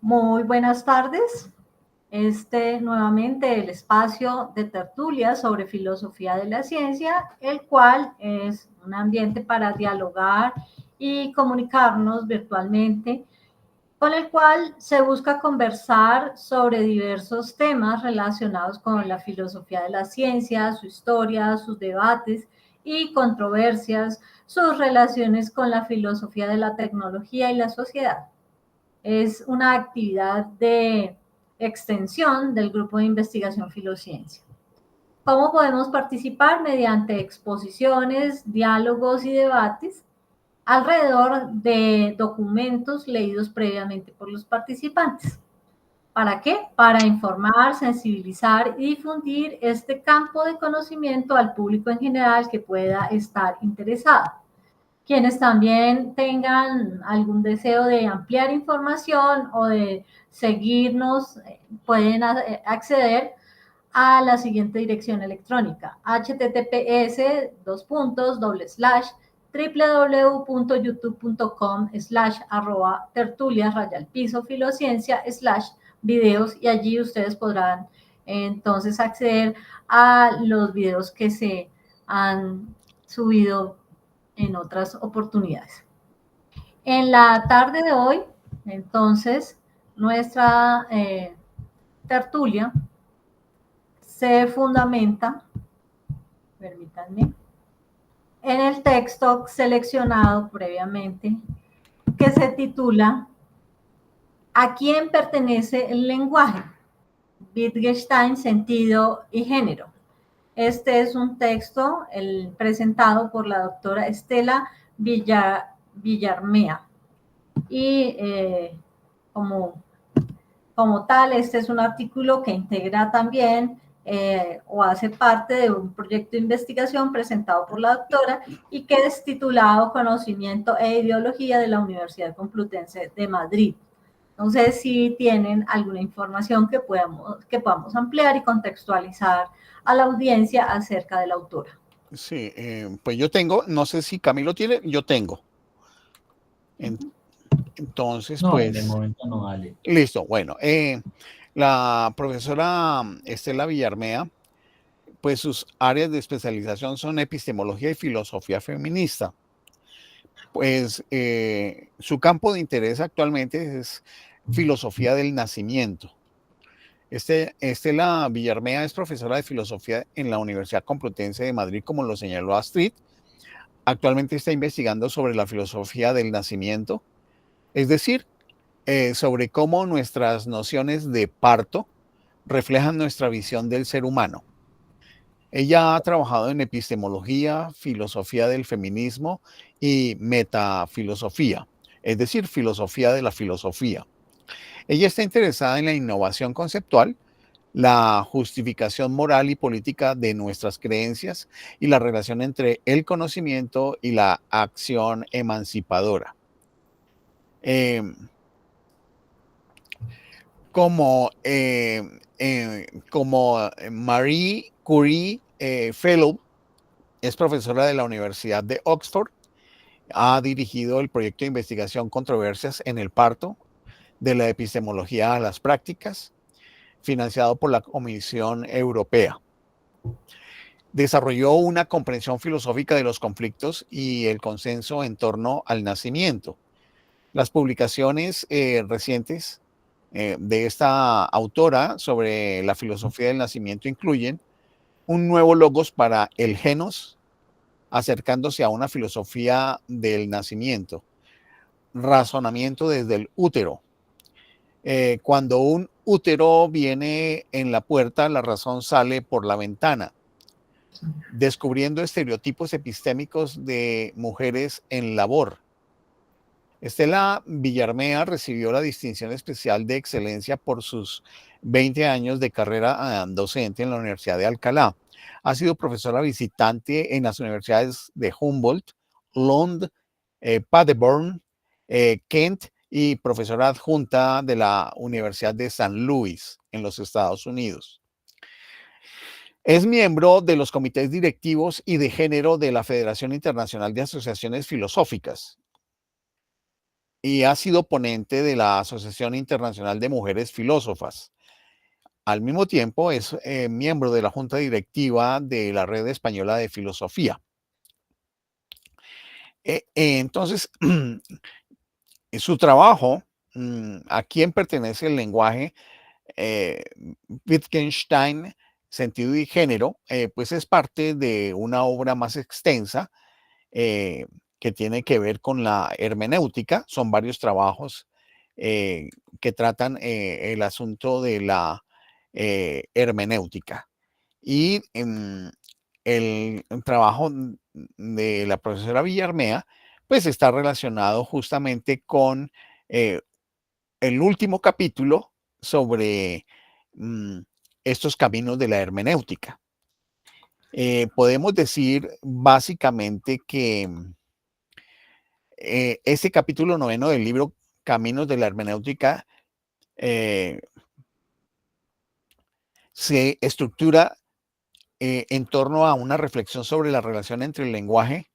Muy buenas tardes. Nuevamente el espacio de tertulia sobre filosofía de la ciencia, el cual es un ambiente para dialogar y comunicarnos virtualmente, con el cual se busca conversar sobre diversos temas relacionados con la filosofía de la ciencia, su historia, sus debates y controversias, sus relaciones con la filosofía de la tecnología y la sociedad. Es una actividad de extensión del Grupo de Investigación Filociencia. ¿Cómo podemos participar? Mediante exposiciones, diálogos y debates alrededor de documentos leídos previamente por los participantes. ¿Para qué? Para informar, sensibilizar y difundir este campo de conocimiento al público en general que pueda estar interesado. Quienes también tengan algún deseo de ampliar información o de seguirnos pueden acceder a la siguiente dirección electrónica: https://www.youtube.com/tertulia_filociencia/videos, y allí ustedes podrán entonces acceder a los videos que se han subido en otras oportunidades. En la tarde de hoy, entonces, nuestra tertulia se fundamenta, permítanme, en el texto seleccionado previamente, que se titula ¿A quién pertenece el lenguaje? Wittgenstein, sentido y género. Este es un texto presentado por la doctora Estela Villarmea. Y como tal, este es un artículo que integra también o hace parte de un proyecto de investigación presentado por la doctora y que es titulado Conocimiento e Ideología de la Universidad Complutense de Madrid. Entonces, si tienen alguna información que podamos ampliar y contextualizar a la audiencia acerca de la autora. Sí, pues yo tengo, no sé si Camilo tiene, yo tengo. Entonces, No, pues... en el momento no, Ale. Listo, bueno. La profesora Estela Villarmea, pues sus áreas de especialización son epistemología y filosofía feminista. Pues su campo de interés actualmente es filosofía del nacimiento. Estela Villarmea es profesora de filosofía en la Universidad Complutense de Madrid, como lo señaló Astrid. Actualmente está investigando sobre la filosofía del nacimiento, es decir, sobre cómo nuestras nociones de parto reflejan nuestra visión del ser humano. Ella ha trabajado en epistemología, filosofía del feminismo y metafilosofía, es decir, filosofía de la filosofía. Ella está interesada en la innovación conceptual, la justificación moral y política de nuestras creencias y la relación entre el conocimiento y la acción emancipadora. Como Marie Curie Fellow, es profesora de la Universidad de Oxford, ha dirigido el proyecto de investigación Controversias en el parto, de la epistemología a las prácticas, financiado por la Comisión Europea. Desarrolló una comprensión filosófica de los conflictos y el consenso en torno al nacimiento. Las publicaciones recientes de esta autora sobre la filosofía del nacimiento incluyen un nuevo logos para el genos, acercándose a una filosofía del nacimiento, razonamiento desde el útero. Cuando un útero viene en la puerta, la razón sale por la ventana, descubriendo estereotipos epistémicos de mujeres en labor. Estela Villarmea recibió la distinción especial de excelencia por sus 20 años de carrera docente en la Universidad de Alcalá. Ha sido profesora visitante en las universidades de Humboldt, Lund, Paderborn, Kent y profesora adjunta de la Universidad de San Luis en los Estados Unidos. Es miembro de los comités directivos y de género de la Federación Internacional de Asociaciones Filosóficas. y ha sido ponente de la Asociación Internacional de Mujeres Filósofas. Al mismo tiempo, es miembro de la Junta Directiva de la Red Española de Filosofía. Entonces, su trabajo, ¿a quién pertenece el lenguaje? eh, Wittgenstein, Sentido y Género, pues es parte de una obra más extensa eh, que tiene que ver con la hermenéutica. Son varios trabajos que tratan el asunto de la hermenéutica. Y el trabajo de la profesora Villarmea, pues está relacionado justamente con eh, el último capítulo sobre mm, estos caminos de la hermenéutica. Podemos decir básicamente que este capítulo 9 del libro Caminos de la Hermenéutica eh, se estructura en torno a una reflexión sobre la relación entre el lenguaje,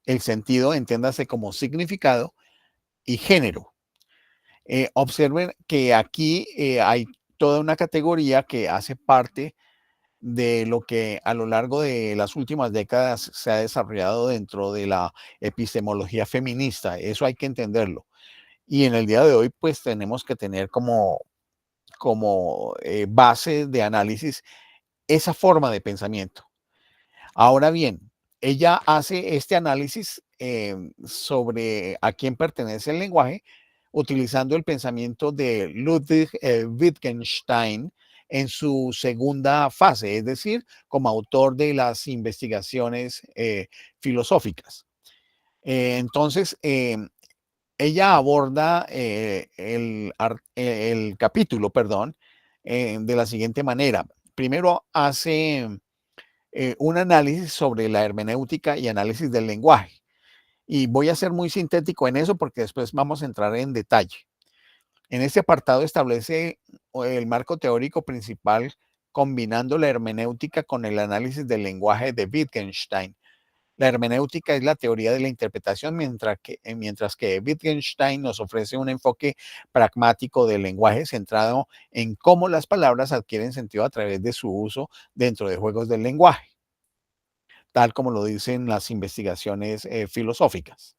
el sentido, entiéndase como significado, y género. Observen que aquí hay toda una categoría que hace parte de lo que a lo largo de las últimas décadas se ha desarrollado dentro de la epistemología feminista. Eso hay que entenderlo. Y en el día de hoy, pues tenemos que tener como base de análisis esa forma de pensamiento. Ahora bien, ella hace este análisis sobre a quién pertenece el lenguaje, utilizando el pensamiento de Ludwig Wittgenstein en su segunda fase, es decir, como autor de las investigaciones filosóficas. Entonces, ella aborda el capítulo, perdón, de la siguiente manera. Primero hace un análisis sobre la hermenéutica y análisis del lenguaje. Y voy a ser muy sintético en eso porque después vamos a entrar en detalle. En este apartado establece el marco teórico principal combinando la hermenéutica con el análisis del lenguaje de Wittgenstein. La hermenéutica es la teoría de la interpretación, mientras que Wittgenstein nos ofrece un enfoque pragmático del lenguaje centrado en cómo las palabras adquieren sentido a través de su uso dentro de juegos del lenguaje, tal como lo dicen las investigaciones filosóficas.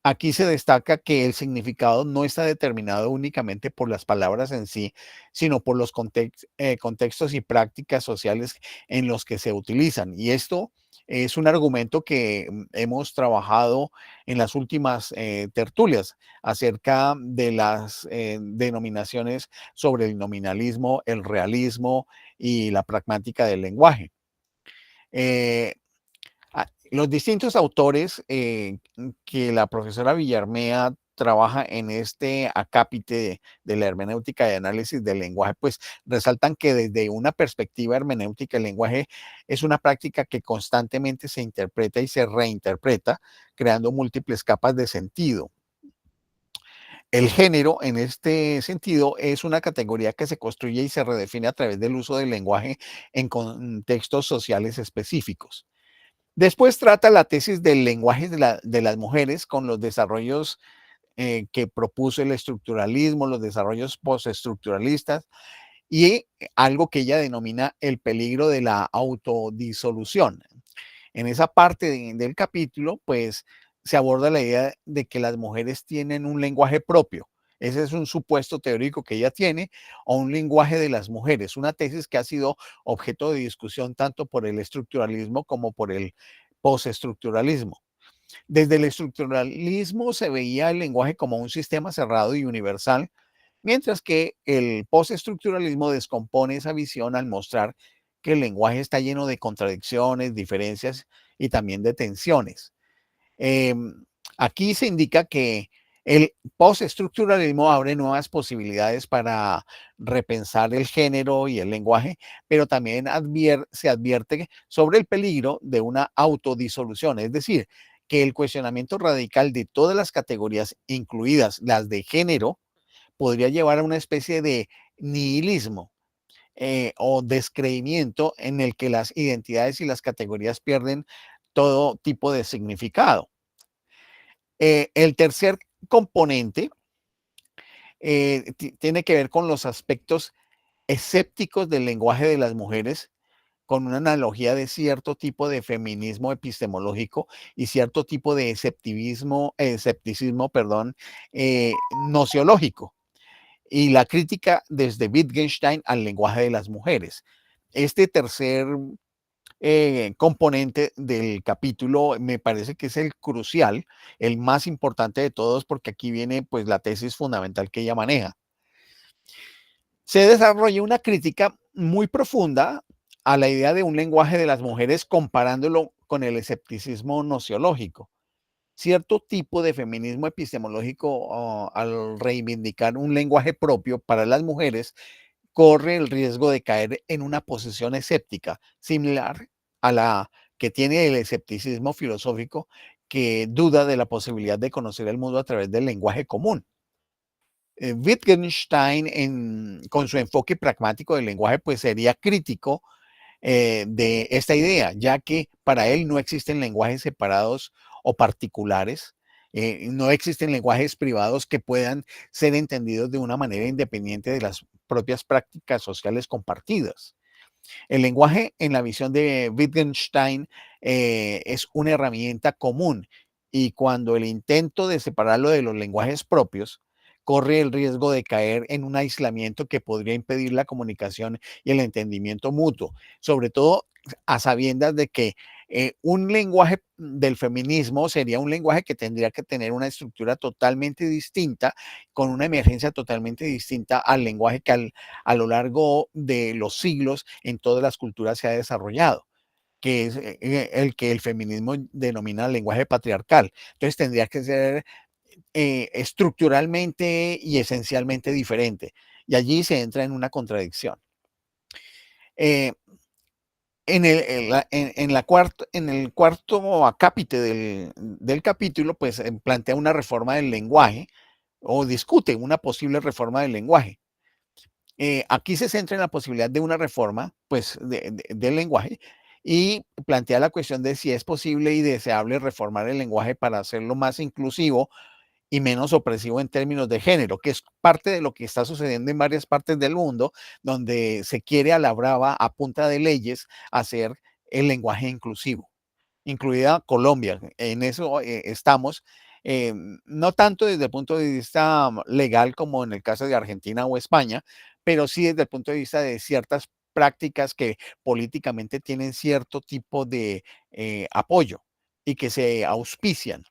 Aquí se destaca que el significado no está determinado únicamente por las palabras en sí, sino por los contextos y prácticas sociales en los que se utilizan. Y esto es un argumento que hemos trabajado en las últimas tertulias acerca de las denominaciones sobre el nominalismo, el realismo y la pragmática del lenguaje. Eh, los distintos autores que la profesora Villarmea trabaja en este acápite de la hermenéutica y análisis del lenguaje, pues resaltan que desde una perspectiva hermenéutica el lenguaje es una práctica que constantemente se interpreta y se reinterpreta, creando múltiples capas de sentido. El género, en este sentido, es una categoría que se construye y se redefine a través del uso del lenguaje en contextos sociales específicos. Después trata la tesis del lenguaje de las mujeres con los desarrollos que propuso el estructuralismo, los desarrollos postestructuralistas y algo que ella denomina el peligro de la autodisolución. En esa parte del capítulo, pues se aborda la idea de que las mujeres tienen un lenguaje propio. Ese es un supuesto teórico que ella tiene, o un lenguaje de las mujeres, una tesis que ha sido objeto de discusión tanto por el estructuralismo como por el postestructuralismo. Desde el estructuralismo se veía el lenguaje como un sistema cerrado y universal, mientras que el postestructuralismo descompone esa visión al mostrar que el lenguaje está lleno de contradicciones, diferencias y también de tensiones. Eh, Aquí se indica que el postestructuralismo abre nuevas posibilidades para repensar el género y el lenguaje, pero también se advierte sobre el peligro de una autodisolución, es decir, que el cuestionamiento radical de todas las categorías, incluidas las de género, podría llevar a una especie de nihilismo o descreimiento en el que las identidades y las categorías pierden todo tipo de significado. El tercer componente tiene que ver con los aspectos escépticos del lenguaje de las mujeres, con una analogía de cierto tipo de feminismo epistemológico y cierto tipo de escepticismo, perdón, nociológico, y la crítica desde Wittgenstein al lenguaje de las mujeres. Este tercer componente del capítulo me parece que es el crucial, el más importante de todos, porque aquí viene pues la tesis fundamental que ella maneja. Se desarrolla una crítica muy profunda a la idea de un lenguaje de las mujeres comparándolo con el escepticismo nociológico. Cierto tipo de feminismo epistemológico, al reivindicar un lenguaje propio para las mujeres, corre el riesgo de caer en una posición escéptica, similar a la que tiene el escepticismo filosófico, que duda de la posibilidad de conocer el mundo a través del lenguaje común. Wittgenstein, con su enfoque pragmático del lenguaje, pues sería crítico de esta idea, ya que para él no existen lenguajes separados o particulares, no existen lenguajes privados que puedan ser entendidos de una manera independiente de las propias prácticas sociales compartidas. El lenguaje, en la visión de Wittgenstein, es una herramienta común, y cuando el intento de separarlo de los lenguajes propios corre el riesgo de caer en un aislamiento que podría impedir la comunicación y el entendimiento mutuo, sobre todo a sabiendas de que un lenguaje del feminismo sería un lenguaje que tendría que tener una estructura totalmente distinta, con una emergencia totalmente distinta al lenguaje que a lo largo de los siglos en todas las culturas se ha desarrollado, que es el que el feminismo denomina lenguaje patriarcal. Entonces tendría que ser estructuralmente y esencialmente diferente. Y allí se entra en una contradicción. Eh, en el cuarto acápite del capítulo, pues plantea una reforma del lenguaje, o discute una posible reforma del lenguaje. Aquí se centra en la posibilidad de una reforma, pues, del lenguaje, y plantea la cuestión de si es posible y deseable reformar el lenguaje para hacerlo más inclusivo y menos opresivo en términos de género, que es parte de lo que está sucediendo en varias partes del mundo, donde se quiere a la brava, a punta de leyes, hacer el lenguaje inclusivo, incluida Colombia. En eso estamos, no tanto desde el punto de vista legal como en el caso de Argentina o España, pero sí desde el punto de vista de ciertas prácticas que políticamente tienen cierto tipo de apoyo y que se auspician.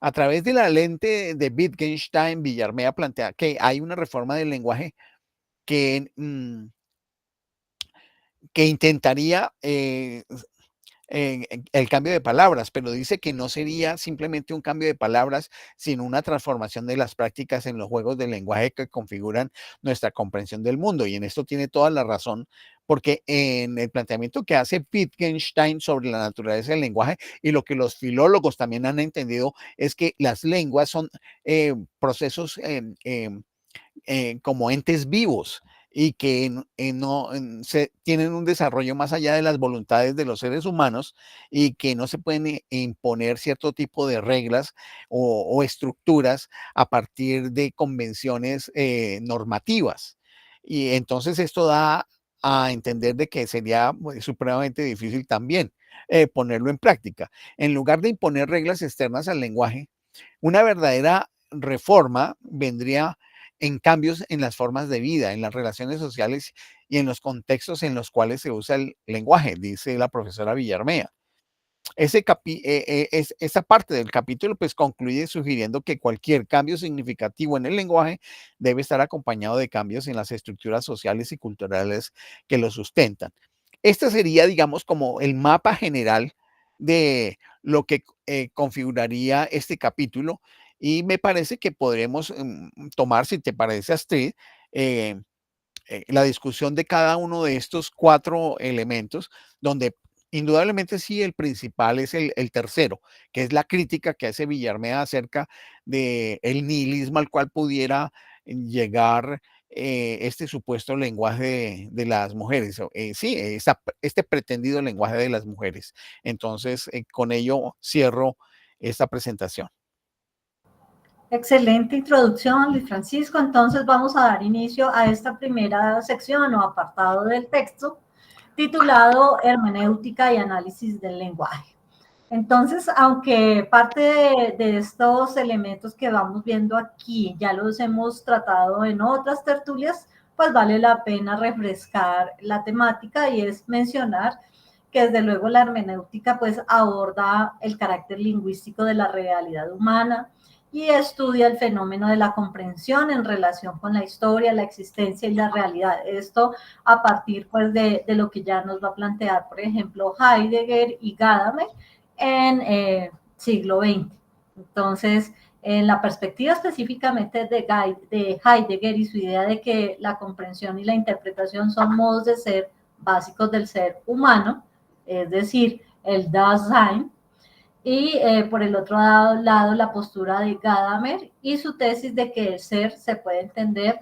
A través de la lente de Wittgenstein, Villarmea plantea que hay una reforma del lenguaje que, que intentaría el cambio de palabras, pero dice que no sería simplemente un cambio de palabras, sino una transformación de las prácticas en los juegos del lenguaje que configuran nuestra comprensión del mundo. Y en esto tiene toda la razón, porque en el planteamiento que hace Wittgenstein sobre la naturaleza del lenguaje, y lo que los filólogos también han entendido, es que las lenguas son procesos como entes vivos, y que no tienen un desarrollo más allá de las voluntades de los seres humanos, y que no se pueden imponer cierto tipo de reglas o estructuras a partir de convenciones normativas. Y entonces esto da a entender de que sería supremamente difícil también ponerlo en práctica. En lugar de imponer reglas externas al lenguaje, una verdadera reforma vendría en cambios en las formas de vida, en las relaciones sociales y en los contextos en los cuales se usa el lenguaje, dice la profesora Villarmea. Esa parte del capítulo pues concluye sugiriendo que cualquier cambio significativo en el lenguaje debe estar acompañado de cambios en las estructuras sociales y culturales que lo sustentan. Este sería, digamos, como el mapa general de lo que configuraría este capítulo, y me parece que podremos tomar, si te parece, Astrid, eh, la discusión de cada uno de estos cuatro elementos, donde indudablemente sí el principal es el tercero, que es la crítica que hace Villarmea acerca del nihilismo al cual pudiera llegar este supuesto lenguaje de las mujeres. Sí, este pretendido lenguaje de las mujeres. Entonces, con ello cierro esta presentación. Excelente introducción, Luis Francisco. Entonces vamos a dar inicio a esta primera sección o apartado del texto titulado Hermenéutica y análisis del lenguaje. Entonces, aunque parte de estos elementos que vamos viendo aquí ya los hemos tratado en otras tertulias, pues vale la pena refrescar la temática y es mencionar que desde luego la hermenéutica pues aborda el carácter lingüístico de la realidad humana y estudia el fenómeno de la comprensión en relación con la historia, la existencia y la realidad. Esto a partir pues de lo que ya nos va a plantear, por ejemplo, Heidegger y Gadamer en siglo XX. Entonces, en la perspectiva específicamente de Heidegger y su idea de que la comprensión y la interpretación son modos de ser básicos del ser humano, es decir, el Dasein, y por el otro lado la postura de Gadamer y su tesis de que el ser se puede entender,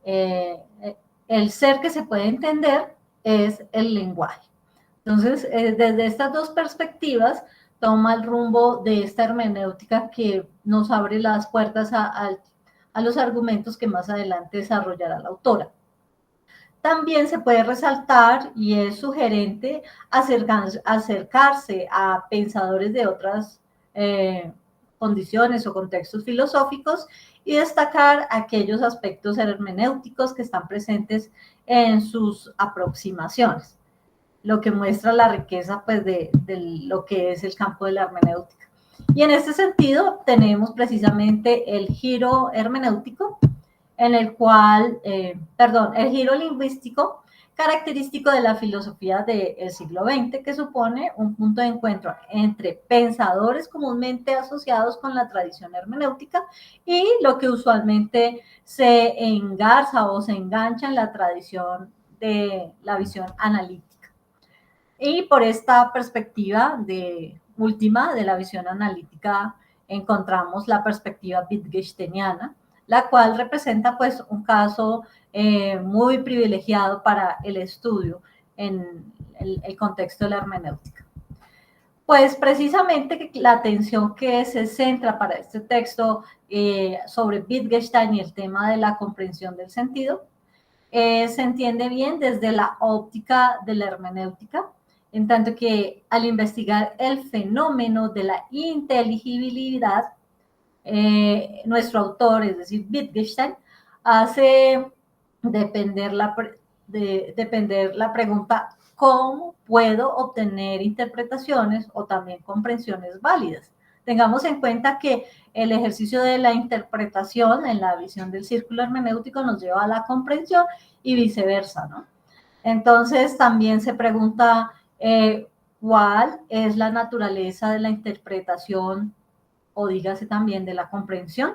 el ser que se puede entender es el lenguaje. Entonces, desde estas dos perspectivas, toma el rumbo de esta hermenéutica que nos abre las puertas a los argumentos que más adelante desarrollará la autora. También se puede resaltar, y es sugerente, acercarse a pensadores de otras condiciones o contextos filosóficos y destacar aquellos aspectos hermenéuticos que están presentes en sus aproximaciones, lo que muestra la riqueza pues, de lo que es el campo de la hermenéutica. Y en este sentido tenemos precisamente el giro hermenéutico, en el cual, el giro lingüístico característico de la filosofía del siglo XX, que supone un punto de encuentro entre pensadores comúnmente asociados con la tradición hermenéutica y lo que usualmente se engarza o se engancha en la tradición de la visión analítica. Y por esta perspectiva última de la visión analítica encontramos la perspectiva wittgensteiniana, la cual representa pues un caso muy privilegiado para el estudio en el contexto de la hermenéutica. Pues precisamente la atención que se centra para este texto sobre Wittgenstein y el tema de la comprensión del sentido se entiende bien desde la óptica de la hermenéutica, en tanto que al investigar el fenómeno de la inteligibilidad, nuestro autor, es decir, Wittgenstein, hace depender la pregunta ¿cómo puedo obtener interpretaciones o también comprensiones válidas? Tengamos en cuenta que el ejercicio de la interpretación en la visión del círculo hermenéutico nos lleva a la comprensión y viceversa, ¿no? Entonces también se pregunta cuál es la naturaleza de la interpretación o dígase también de la comprensión.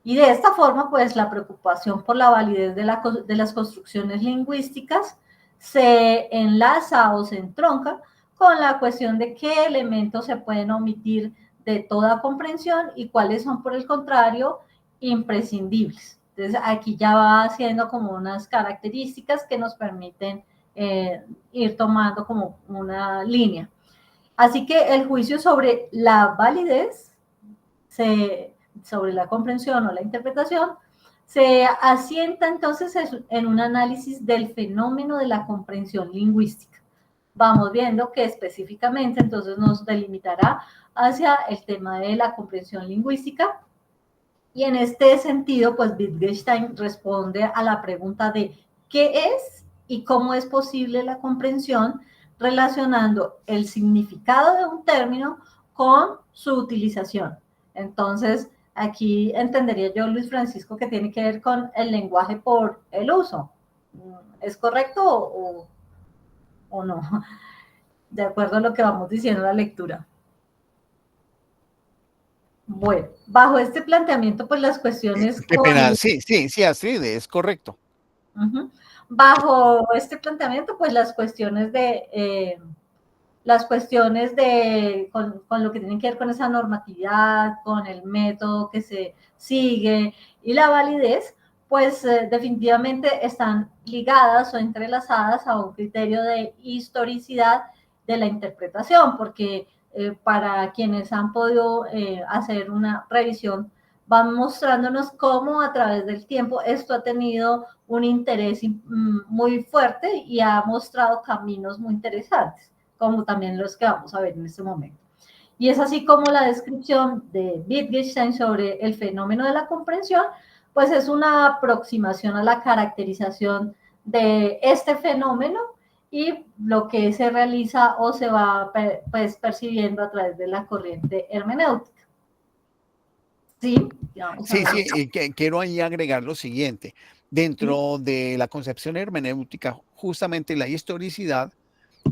Y de esta forma, pues la preocupación por la validez de las construcciones lingüísticas se enlaza o se entronca con la cuestión de qué elementos se pueden omitir de toda comprensión y cuáles son, por el contrario, imprescindibles. Entonces, aquí ya va haciendo como unas características que nos permiten ir tomando como una línea. Así que el juicio sobre la validez, sobre la comprensión o la interpretación, se asienta entonces en un análisis del fenómeno de la comprensión lingüística. Vamos viendo que específicamente entonces nos delimitará hacia el tema de la comprensión lingüística. Y en este sentido, pues Wittgenstein responde a la pregunta de ¿qué es y cómo es posible la comprensión relacionando el significado de un término con su utilización? Entonces, aquí entendería yo, Luis Francisco, que tiene que ver con el lenguaje por el uso. ¿Es correcto o no? De acuerdo a lo que vamos diciendo en la lectura. Bueno, bajo este planteamiento, pues las cuestiones... Qué pena, sí, Astrid, es correcto. Bajo este planteamiento, pues las cuestiones con lo que tienen que ver con esa normatividad, con el método que se sigue y la validez, pues definitivamente están ligadas o entrelazadas a un criterio de historicidad de la interpretación, porque para quienes han podido hacer una revisión van mostrándonos cómo a través del tiempo esto ha tenido un interés muy fuerte y ha mostrado caminos muy interesantes, como también los que vamos a ver en este momento. Y es así como la descripción de Wittgenstein sobre el fenómeno de la comprensión, pues es una aproximación a la caracterización de este fenómeno y lo que se realiza o se va pues percibiendo a través de la corriente hermenéutica. Sí, sí, sí, quiero ahí agregar lo siguiente. Dentro de la concepción hermenéutica, justamente la historicidad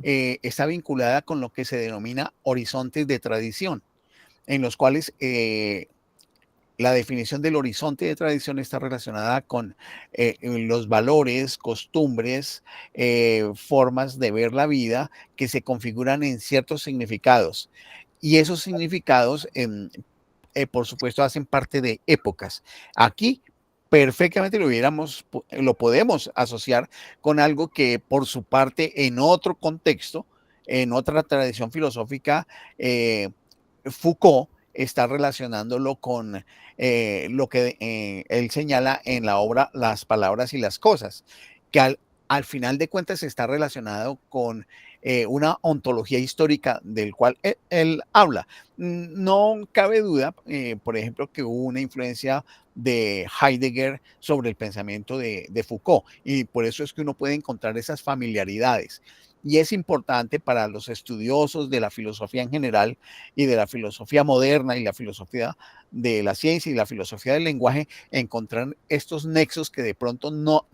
está vinculada con lo que se denomina horizontes de tradición, en los cuales la definición del horizonte de tradición está relacionada con los valores, costumbres, formas de ver la vida que se configuran en ciertos significados. Y esos significados, por supuesto, hacen parte de épocas. Aquí perfectamente lo podemos asociar con algo que por su parte en otro contexto, en otra tradición filosófica, Foucault está relacionándolo con lo que él señala en la obra Las palabras y las cosas, que al final de cuentas está relacionado con una ontología histórica del cual él habla. No cabe duda, por ejemplo, que hubo una influencia de Heidegger sobre el pensamiento de Foucault, y por eso es que uno puede encontrar esas familiaridades. Y es importante para los estudiosos de la filosofía en general y de la filosofía moderna y la filosofía de la ciencia y la filosofía del lenguaje encontrar estos nexos que de pronto no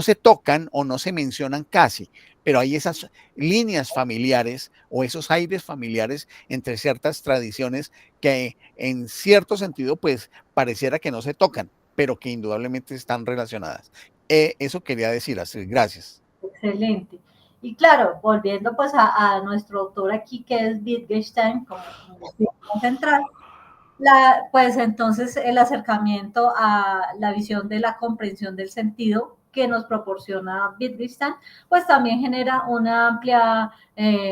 se tocan o no se mencionan casi, pero hay esas líneas familiares o esos aires familiares entre ciertas tradiciones que en cierto sentido pues pareciera que no se tocan, pero que indudablemente están relacionadas. Eso quería decir, así, gracias. excelente. Y claro, volviendo pues a nuestro autor aquí, que es Wittgenstein, como central, pues entonces el acercamiento a la visión de la comprensión del sentido que nos proporciona Wittgenstein, pues también genera una amplia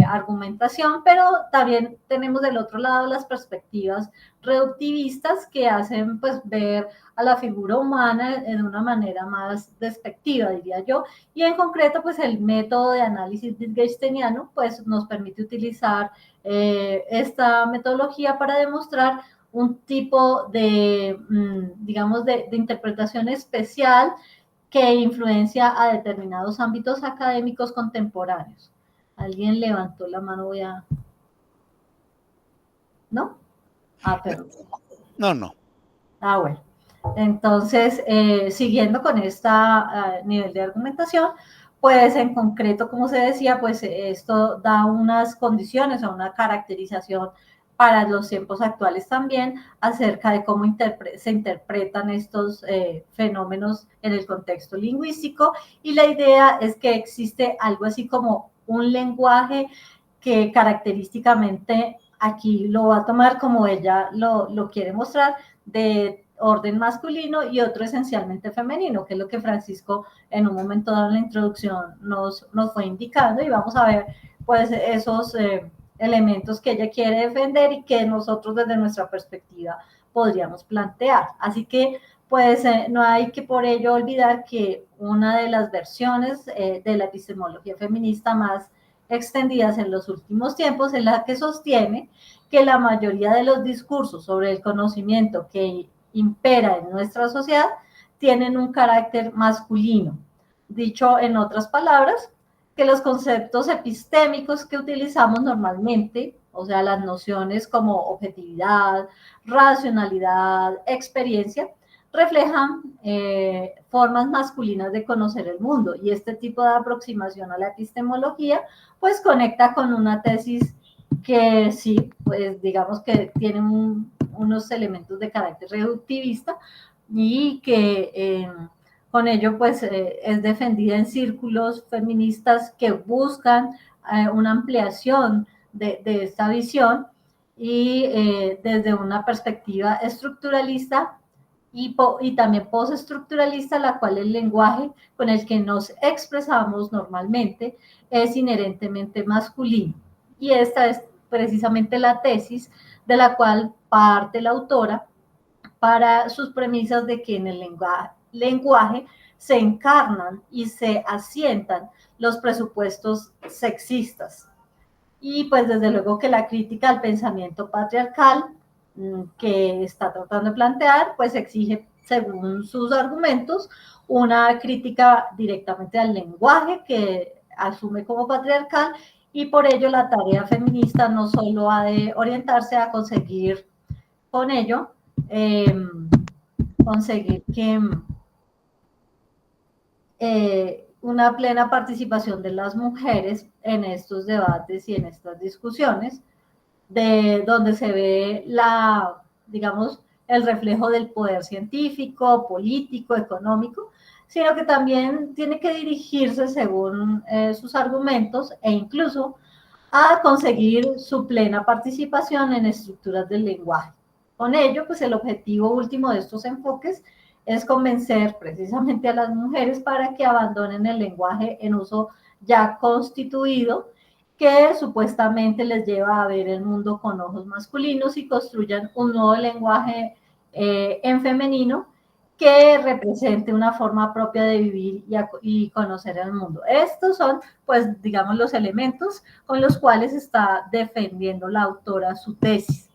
argumentación, pero también tenemos del otro lado las perspectivas reductivistas que hacen pues ver a la figura humana de una manera más despectiva, diría yo, y en concreto pues el método de análisis wittgensteiniano pues nos permite utilizar esta metodología para demostrar un tipo de, digamos, de interpretación especial que influencia a determinados ámbitos académicos contemporáneos. Alguien levantó la mano, voy a... ¿No? Ah, perdón. No. Ah, bueno. Entonces, siguiendo con este nivel de argumentación, pues en concreto, como se decía, pues esto da unas condiciones o una caracterización para los tiempos actuales también acerca de cómo se interpretan estos fenómenos en el contexto lingüístico, y la idea es que existe algo así como un lenguaje que característicamente aquí lo va a tomar como ella lo quiere mostrar, de orden masculino y otro esencialmente femenino, que es lo que Francisco en un momento dado en la introducción nos fue indicando, y vamos a ver pues esos elementos que ella quiere defender y que nosotros desde nuestra perspectiva podríamos plantear. Así que pues no hay que por ello olvidar que una de las versiones de la epistemología feminista más extendidas en los últimos tiempos es la que sostiene que la mayoría de los discursos sobre el conocimiento que impera en nuestra sociedad tienen un carácter masculino. Dicho en otras palabras, que los conceptos epistémicos que utilizamos normalmente, o sea, las nociones como objetividad, racionalidad, experiencia, reflejan formas masculinas de conocer el mundo, y este tipo de aproximación a la epistemología pues conecta con una tesis que sí, pues digamos que tiene unos elementos de carácter reductivista y que con ello pues es defendida en círculos feministas que buscan una ampliación de esta visión y desde una perspectiva estructuralista y también postestructuralista, la cual el lenguaje con el que nos expresamos normalmente es inherentemente masculino. Y esta es precisamente la tesis de la cual parte la autora para sus premisas de que en el lenguaje se encarnan y se asientan los presupuestos sexistas. Y pues desde luego que la crítica al pensamiento patriarcal que está tratando de plantear, pues exige, según sus argumentos, una crítica directamente al lenguaje que asume como patriarcal, y por ello la tarea feminista no solo ha de orientarse a conseguir con ello, conseguir que una plena participación de las mujeres en estos debates y en estas discusiones, de donde se ve la, digamos, el reflejo del poder científico, político, económico, sino que también tiene que dirigirse, según sus argumentos, e incluso a conseguir su plena participación en estructuras del lenguaje. Con ello, pues el objetivo último de estos enfoques es convencer precisamente a las mujeres para que abandonen el lenguaje en uso ya constituido, que supuestamente les lleva a ver el mundo con ojos masculinos, y construyan un nuevo lenguaje en femenino que represente una forma propia de vivir y conocer el mundo. Estos son, pues, digamos, los elementos con los cuales está defendiendo la autora su tesis.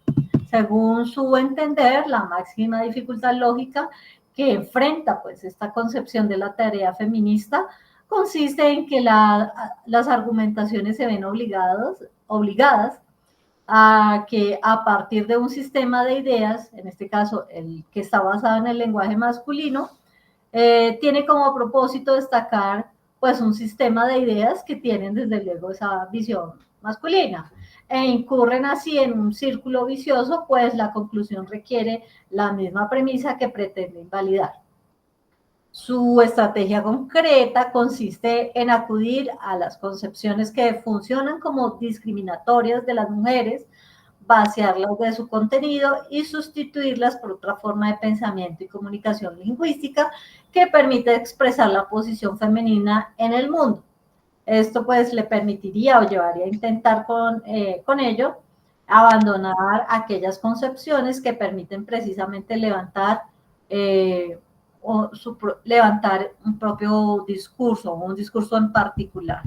Según su entender, la máxima dificultad lógica que enfrenta, pues, esta concepción de la tarea feminista consiste en que las argumentaciones se ven obligadas a que a partir de un sistema de ideas, en este caso el que está basado en el lenguaje masculino, tiene como propósito destacar pues un sistema de ideas que tienen desde luego esa visión masculina, e incurren así en un círculo vicioso, pues la conclusión requiere la misma premisa que pretende invalidar. Su estrategia concreta consiste en acudir a las concepciones que funcionan como discriminatorias de las mujeres, vaciarlas de su contenido y sustituirlas por otra forma de pensamiento y comunicación lingüística que permite expresar la posición femenina en el mundo. Esto pues le permitiría o llevaría a intentar con ello abandonar aquellas concepciones que permiten precisamente levantar levantar un propio discurso, un discurso en particular.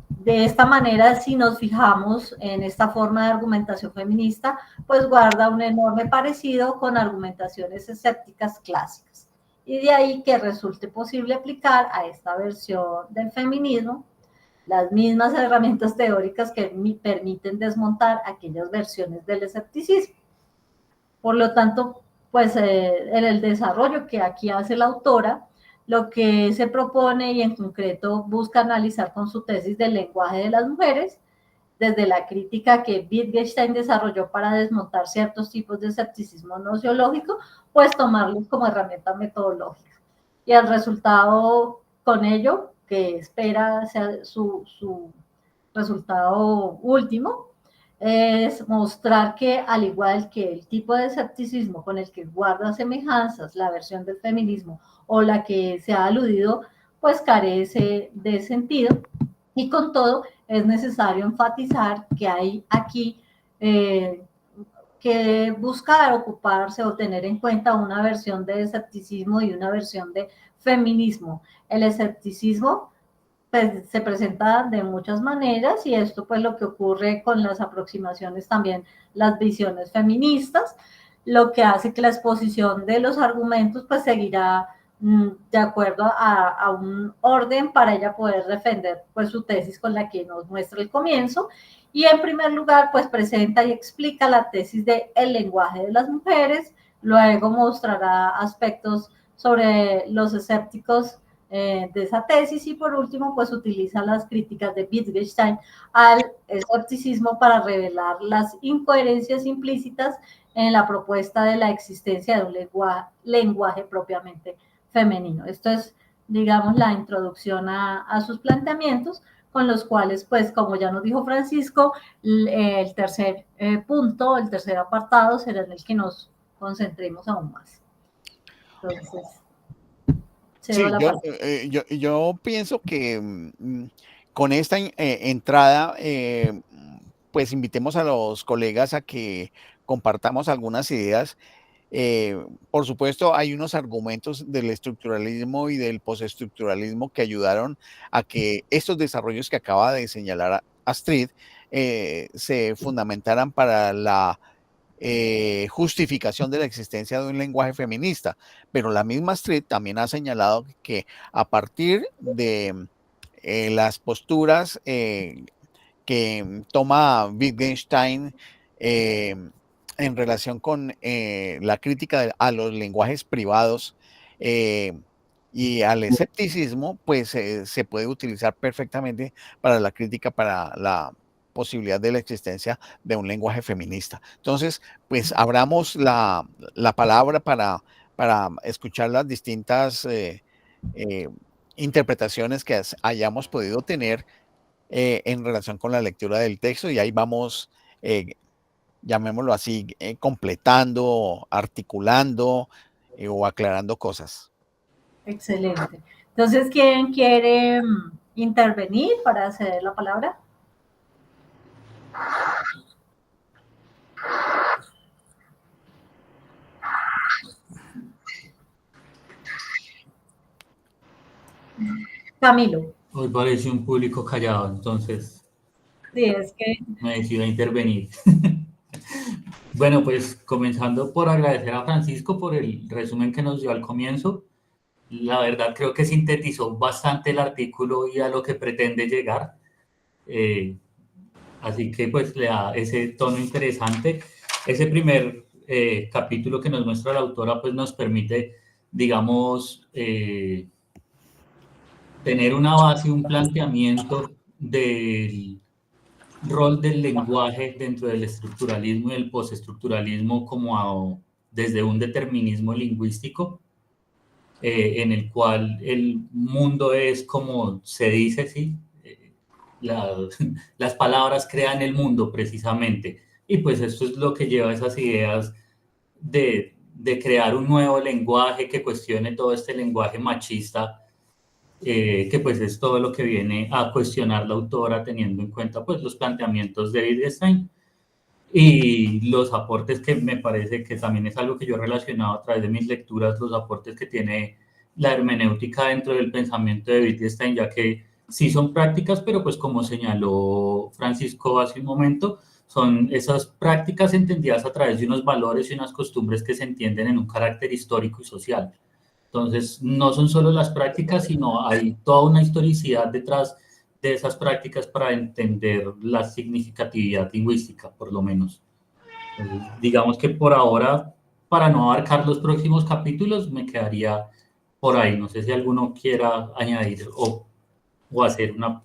De esta manera, si nos fijamos en esta forma de argumentación feminista, pues guarda un enorme parecido con argumentaciones escépticas clásicas. Y de ahí que resulte posible aplicar a esta versión del feminismo las mismas herramientas teóricas que permiten desmontar aquellas versiones del escepticismo. Por lo tanto, pues en el desarrollo que aquí hace la autora, lo que se propone y en concreto busca analizar con su tesis del lenguaje de las mujeres, desde la crítica que Wittgenstein desarrolló para desmontar ciertos tipos de escepticismo nociológico, pues tomarlos como herramienta metodológica. Y el resultado con ello, que espera sea su resultado último, es mostrar que, al igual que el tipo de escepticismo con el que guarda semejanzas la versión del feminismo o la que se ha aludido, pues carece de sentido, y con todo es necesario enfatizar que hay aquí que buscar ocuparse o tener en cuenta una versión de escepticismo y una versión de feminismo. El escepticismo pues, se presenta de muchas maneras, y esto pues lo que ocurre con las aproximaciones también, las visiones feministas, lo que hace que la exposición de los argumentos pues seguirá de acuerdo a un orden para ella poder defender pues su tesis con la que nos muestra el comienzo. Y en primer lugar pues presenta y explica la tesis de el lenguaje de las mujeres, luego mostrará aspectos sobre los escépticos de esa tesis, y por último pues utiliza las críticas de Wittgenstein al escepticismo para revelar las incoherencias implícitas en la propuesta de la existencia de un lenguaje propiamente femenino. Esto es, digamos, la introducción a sus planteamientos, con los cuales, pues, como ya nos dijo Francisco, el tercer punto, el tercer apartado será en el que nos concentremos aún más. Entonces, sí, yo pienso que con esta entrada, pues invitemos a los colegas a que compartamos algunas ideas Por supuesto, hay unos argumentos del estructuralismo y del postestructuralismo que ayudaron a que estos desarrollos que acaba de señalar Astrid se fundamentaran para la justificación de la existencia de un lenguaje feminista. Pero la misma Astrid también ha señalado que a partir de las posturas que toma Wittgenstein en relación con la crítica a los lenguajes privados y al escepticismo, pues se puede utilizar perfectamente para la crítica, para la posibilidad de la existencia de un lenguaje feminista. Entonces, pues abramos la palabra para escuchar las distintas interpretaciones que hayamos podido tener en relación con la lectura del texto, y ahí vamos, llamémoslo así, completando, articulando o aclarando cosas. Excelente. Entonces, ¿quién quiere intervenir para ceder la palabra? Camilo. Hoy parece un público callado, entonces Sí, es que me decido a intervenir. Bueno, pues comenzando por agradecer a Francisco por el resumen que nos dio al comienzo. La verdad creo que sintetizó bastante el artículo y a lo que pretende llegar. Así que pues le da ese tono interesante. Ese primer capítulo que nos muestra la autora pues nos permite, digamos, tener una base, un planteamiento del rol del lenguaje dentro del estructuralismo y el postestructuralismo desde un determinismo lingüístico en el cual el mundo es como se dice, ¿sí? Las palabras crean el mundo precisamente. Y pues esto es lo que lleva a esas ideas de crear un nuevo lenguaje que cuestione todo este lenguaje machista, que pues es todo lo que viene a cuestionar la autora teniendo en cuenta pues los planteamientos de Wittgenstein y los aportes que me parece que también es algo que yo he relacionado a través de mis lecturas, los aportes que tiene la hermenéutica dentro del pensamiento de Wittgenstein, ya que sí son prácticas, pero pues como señaló Francisco hace un momento, son esas prácticas entendidas a través de unos valores y unas costumbres que se entienden en un carácter histórico y social. Entonces, no son solo las prácticas, sino hay toda una historicidad detrás de esas prácticas para entender la significatividad lingüística, por lo menos. Entonces, digamos que por ahora, para no abarcar los próximos capítulos, me quedaría por ahí. No sé si alguno quiera añadir o hacer una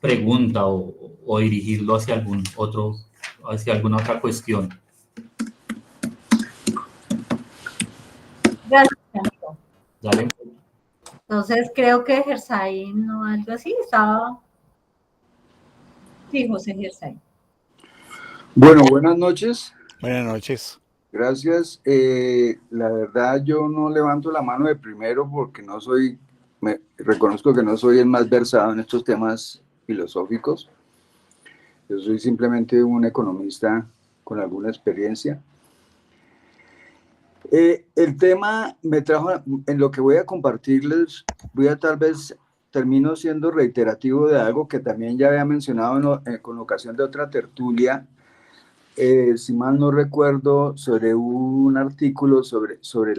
pregunta o dirigirlo hacia alguna otra cuestión. gracias, Camilo. Dale. Entonces, creo que Gersain o algo así estaba. Sí, José Gersain. Bueno, buenas noches. Buenas noches. Gracias. La verdad, yo no levanto la mano de primero porque reconozco que no soy el más versado en estos temas filosóficos. Yo soy simplemente un economista con alguna experiencia. El tema me trajo, en lo que voy a compartirles, tal vez termino siendo reiterativo de algo que también ya había mencionado con ocasión de otra tertulia. Si mal no recuerdo, sobre un artículo sobre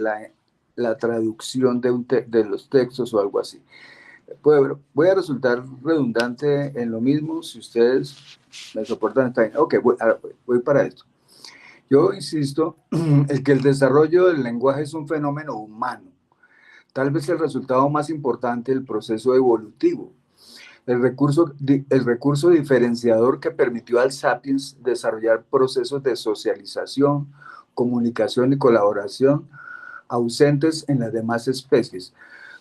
la traducción de los textos o algo así. Voy a resultar redundante en lo mismo, si ustedes me soportan. Está bien. Ok, voy para esto. Yo insisto en que el desarrollo del lenguaje es un fenómeno humano, tal vez el resultado más importante del proceso evolutivo. El recurso diferenciador que permitió al Sapiens desarrollar procesos de socialización, comunicación y colaboración ausentes en las demás especies.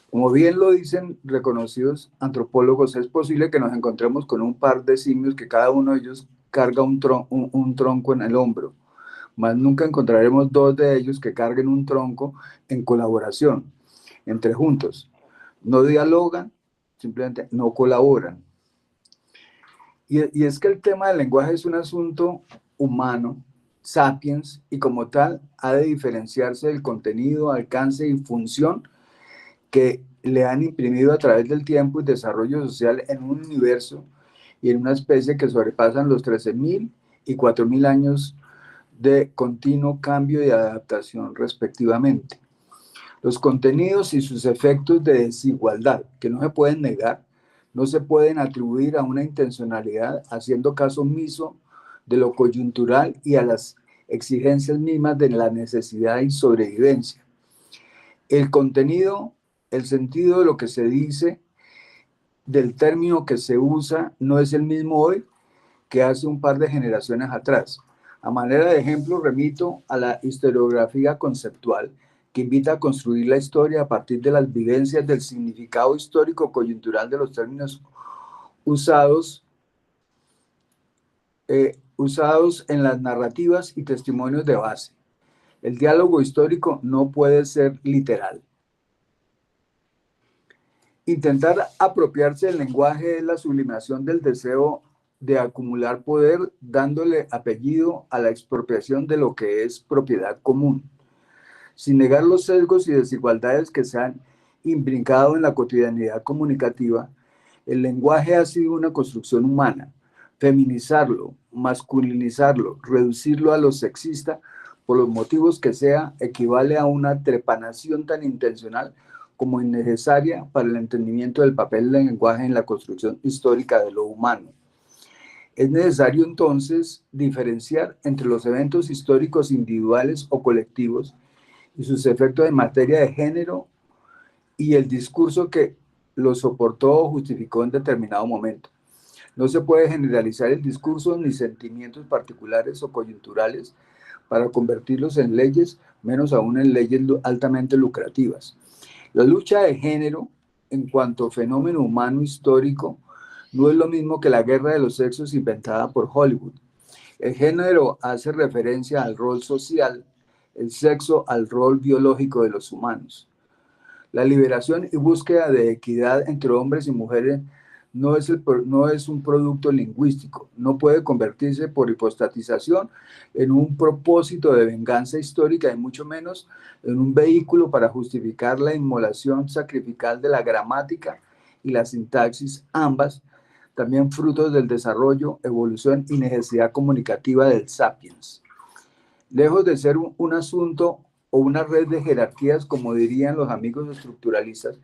Como bien lo dicen reconocidos antropólogos, es posible que nos encontremos con un par de simios que cada uno de ellos carga un tronco en el hombro, mas nunca encontraremos dos de ellos que carguen un tronco en colaboración, entre juntos. No dialogan, simplemente no colaboran. Y es que el tema del lenguaje es un asunto humano, sapiens y como tal ha de diferenciarse del contenido, alcance y función que le han imprimido a través del tiempo y desarrollo social en un universo y en una especie que sobrepasan los 13.000 y 4.000 años de continuo cambio y adaptación respectivamente. Los contenidos y sus efectos de desigualdad, que no se pueden negar, no se pueden atribuir a una intencionalidad, haciendo caso omiso de lo coyuntural y a las exigencias mismas de la necesidad y sobrevivencia. El contenido, el sentido de lo que se dice, del término que se usa, no es el mismo hoy que hace un par de generaciones atrás. A manera de ejemplo, remito a la historiografía conceptual, que invita a construir la historia a partir de las vivencias del significado histórico coyuntural de los términos usados en las narrativas y testimonios de base. El diálogo histórico no puede ser literal. Intentar apropiarse del lenguaje es la sublimación del deseo de acumular poder, dándole apellido a la expropiación de lo que es propiedad común. Sin negar los sesgos y desigualdades que se han imbrincado en la cotidianidad comunicativa, el lenguaje ha sido una construcción humana. Feminizarlo, masculinizarlo, reducirlo a lo sexista, por los motivos que sea, equivale a una trepanación tan intencional como innecesaria para el entendimiento del papel del lenguaje en la construcción histórica de lo humano. Es necesario entonces diferenciar entre los eventos históricos individuales o colectivos y sus efectos en materia de género y el discurso que lo soportó o justificó en determinado momento. No se puede generalizar el discurso ni sentimientos particulares o coyunturales para convertirlos en leyes, menos aún en leyes altamente lucrativas. La lucha de género, en cuanto fenómeno humano histórico, no es lo mismo que la guerra de los sexos inventada por Hollywood. El género hace referencia al rol social, el sexo al rol biológico de los humanos. La liberación y búsqueda de equidad entre hombres y mujeres no es un producto lingüístico, no puede convertirse por hipostatización en un propósito de venganza histórica y mucho menos en un vehículo para justificar la inmolación sacrificial de la gramática y la sintaxis, ambas también frutos del desarrollo, evolución y necesidad comunicativa del sapiens. Lejos de ser un asunto o una red de jerarquías, como dirían los amigos estructuralistas,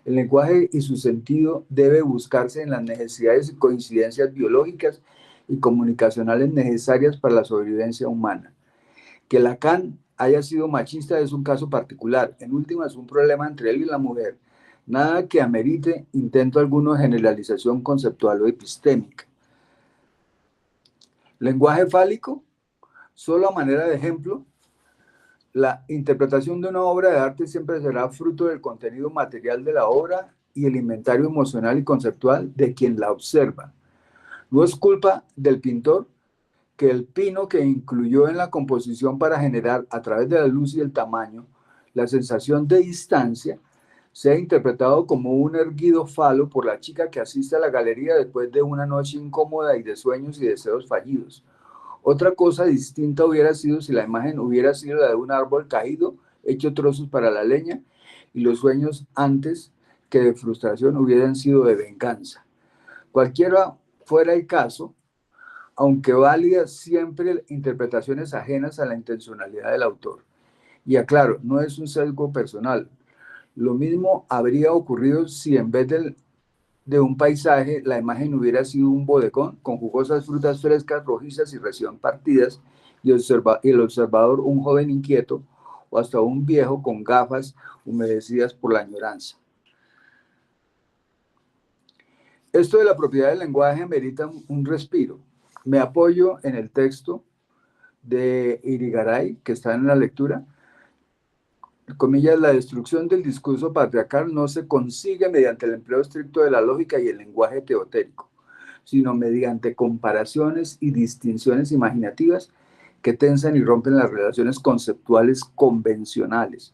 el lenguaje y su sentido debe buscarse en las necesidades y coincidencias biológicas y comunicacionales necesarias para la sobrevivencia humana. Que Lacan haya sido machista es un caso particular, en última es un problema entre él y la mujer, nada que amerite intento alguno de generalización conceptual o epistémica. Lenguaje fálico, solo a manera de ejemplo, la interpretación de una obra de arte siempre será fruto del contenido material de la obra y el inventario emocional y conceptual de quien la observa. No es culpa del pintor que el pino que incluyó en la composición para generar, a través de la luz y el tamaño, la sensación de distancia, sea interpretado como un erguido falo por la chica que asiste a la galería después de una noche incómoda y de sueños y deseos fallidos. Otra cosa distinta hubiera sido si la imagen hubiera sido la de un árbol caído, hecho trozos para la leña, y los sueños antes que de frustración hubieran sido de venganza. Cualquiera fuera el caso, aunque válidas siempre interpretaciones ajenas a la intencionalidad del autor. Y aclaro, no es un sesgo personal. Lo mismo habría ocurrido si en vez de un paisaje, la imagen hubiera sido un bodegón con jugosas frutas frescas, rojizas y recién partidas, y el observador un joven inquieto, o hasta un viejo con gafas humedecidas por la añoranza. Esto de la propiedad del lenguaje merita un respiro. Me apoyo en el texto de Irigaray, que está en la lectura. Comillas, la destrucción del discurso patriarcal no se consigue mediante el empleo estricto de la lógica y el lenguaje teotérico, sino mediante comparaciones y distinciones imaginativas que tensan y rompen las relaciones conceptuales convencionales.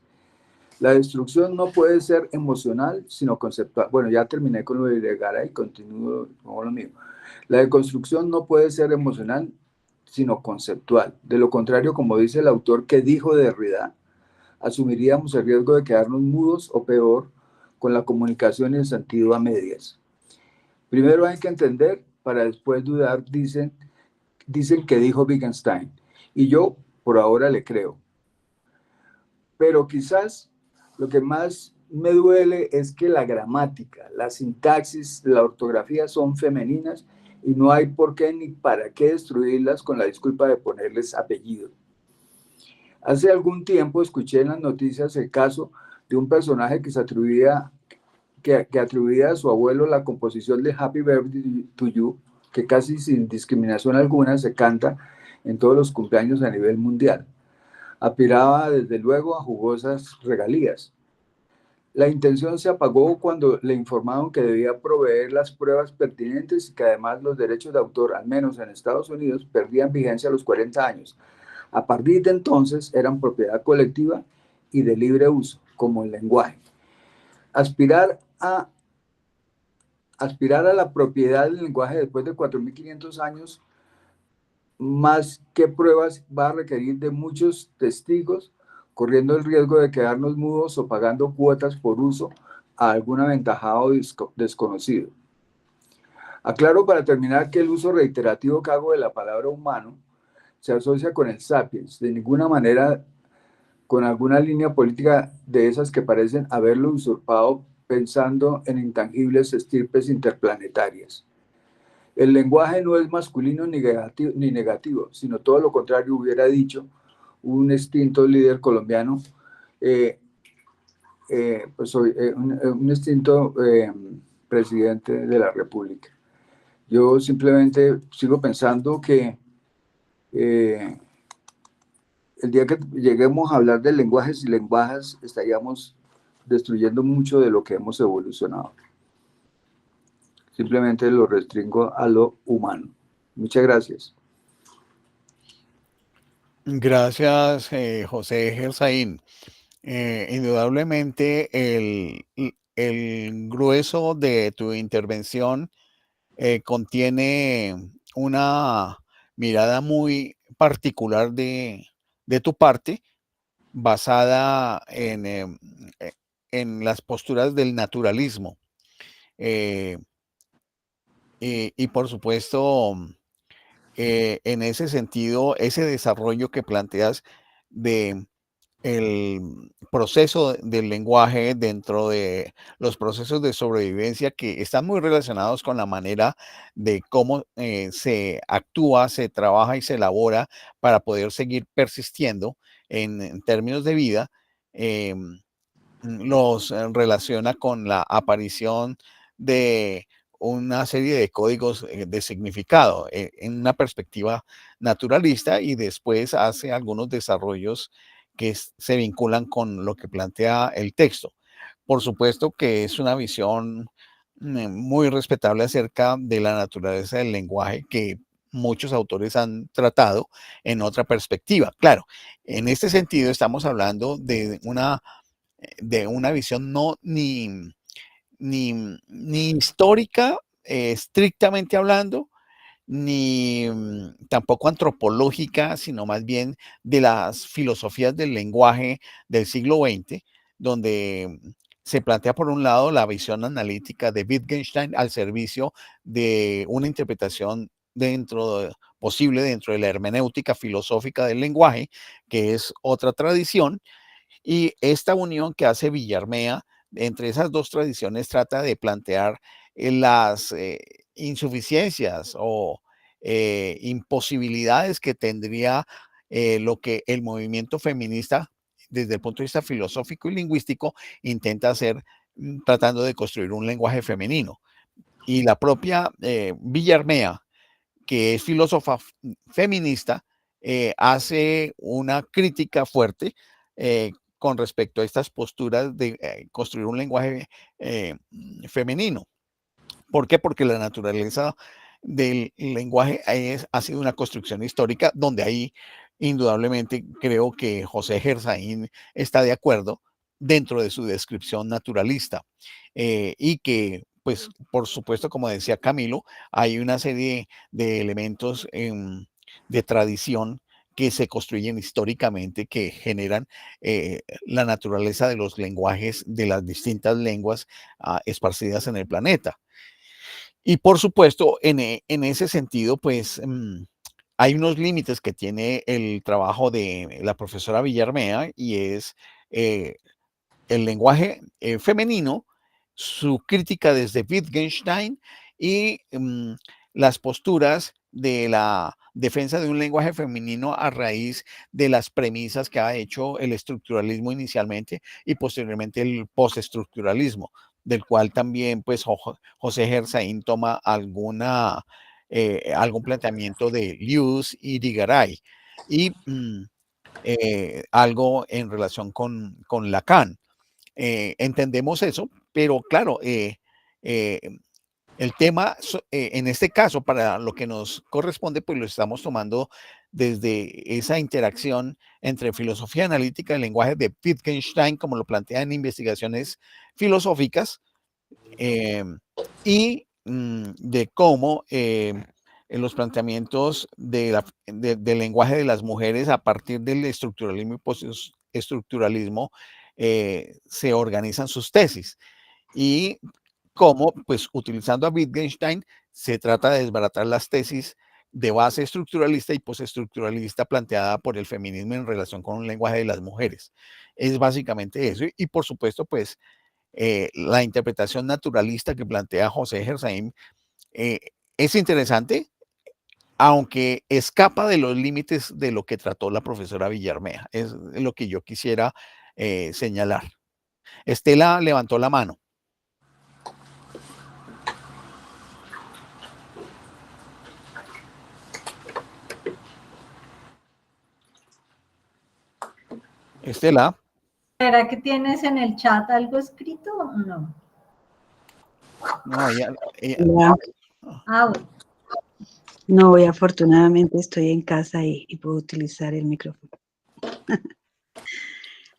La destrucción no puede ser emocional, sino conceptual. Bueno, ya terminé con lo de Irigaray y continúo con lo mío. La deconstrucción no puede ser emocional, sino conceptual. De lo contrario, como dice el autor que dijo Derrida, asumiríamos el riesgo de quedarnos mudos o peor, con la comunicación y el sentido a medias. Primero hay que entender para después dudar, dicen que dijo Wittgenstein, y yo por ahora le creo. Pero quizás lo que más me duele es que la gramática, la sintaxis, la ortografía son femeninas y no hay por qué ni para qué destruirlas con la disculpa de ponerles apellido. Hace algún tiempo escuché en las noticias el caso de un personaje que atribuía a su abuelo la composición de Happy Birthday to You, que casi sin discriminación alguna se canta en todos los cumpleaños a nivel mundial. Aspiraba desde luego a jugosas regalías. La intención se apagó cuando le informaron que debía proveer las pruebas pertinentes y que además los derechos de autor, al menos en Estados Unidos, perdían vigencia a los 40 años. A partir de entonces eran propiedad colectiva y de libre uso, como el lenguaje. Aspirar a la propiedad del lenguaje después de 4.500 años, más que pruebas, va a requerir de muchos testigos, corriendo el riesgo de quedarnos mudos o pagando cuotas por uso a algún aventajado desconocido. Aclaro para terminar que el uso reiterativo que hago de la palabra humano se asocia con el sapiens, de ninguna manera con alguna línea política de esas que parecen haberlo usurpado pensando en intangibles estirpes interplanetarias. El lenguaje no es masculino ni negativo, sino todo lo contrario, hubiera dicho un extinto líder colombiano, un extinto presidente de la República. Yo simplemente sigo pensando que el día que lleguemos a hablar de lenguajes y lenguajes, estaríamos destruyendo mucho de lo que hemos evolucionado. Simplemente lo restringo a lo humano. Muchas gracias. Gracias, José Gersaín. Indudablemente el grueso de tu intervención contiene una mirada muy particular de tu parte, basada en las posturas del naturalismo. Y por supuesto, en ese sentido, ese desarrollo que planteas de el proceso del lenguaje dentro de los procesos de sobrevivencia que están muy relacionados con la manera de cómo se actúa, se trabaja y se elabora para poder seguir persistiendo en términos de vida, los relaciona con la aparición de una serie de códigos de significado en una perspectiva naturalista, y después hace algunos desarrollos que se vinculan con lo que plantea el texto. Por supuesto que es una visión muy respetable acerca de la naturaleza del lenguaje que muchos autores han tratado en otra perspectiva. Claro, en este sentido estamos hablando de una visión no ni histórica, estrictamente hablando, ni tampoco antropológica, sino más bien de las filosofías del lenguaje del siglo XX, donde se plantea por un lado la visión analítica de Wittgenstein al servicio de una interpretación posible dentro de la hermenéutica filosófica del lenguaje, que es otra tradición, y esta unión que hace Villarmea entre esas dos tradiciones trata de plantear las insuficiencias o imposibilidades que tendría lo que el movimiento feminista, desde el punto de vista filosófico y lingüístico, intenta hacer, tratando de construir un lenguaje femenino. Y la propia Villarmea, que es filósofa feminista, hace una crítica fuerte con respecto a estas posturas de construir un lenguaje femenino. ¿Por qué? Porque la naturaleza del lenguaje ha sido una construcción histórica, donde ahí indudablemente creo que José Gersaín está de acuerdo dentro de su descripción naturalista, y que, pues, por supuesto, como decía Camilo, hay una serie de elementos de tradición que se construyen históricamente, que generan la naturaleza de los lenguajes de las distintas lenguas esparcidas en el planeta. Y por supuesto, en ese sentido, pues hay unos límites que tiene el trabajo de la profesora Villarmea y es el lenguaje femenino, su crítica desde Wittgenstein y las posturas de la defensa de un lenguaje femenino a raíz de las premisas que ha hecho el estructuralismo inicialmente y posteriormente el postestructuralismo, del cual también pues José Gersaín toma algún planteamiento de Lewis y de Garay y algo en relación con Lacan. Entendemos eso, pero claro, el tema en este caso, para lo que nos corresponde, pues lo estamos tomando desde esa interacción entre filosofía analítica y el lenguaje de Wittgenstein, como lo plantea en investigaciones filosóficas, y de cómo en los planteamientos del lenguaje de las mujeres a partir del estructuralismo y postestructuralismo se organizan sus tesis y cómo, pues utilizando a Wittgenstein, se trata de desbaratar las tesis de base estructuralista y postestructuralista planteada por el feminismo en relación con un lenguaje de las mujeres. Es básicamente eso. Y por supuesto, pues la interpretación naturalista que plantea José Gersaim es interesante, aunque escapa de los límites de lo que trató la profesora Villarmea. Es lo que yo quisiera señalar. Estela levantó la mano. Estela. ¿Será que tienes en el chat algo escrito o no? No, bueno. No, hoy afortunadamente estoy en casa y puedo utilizar el micrófono.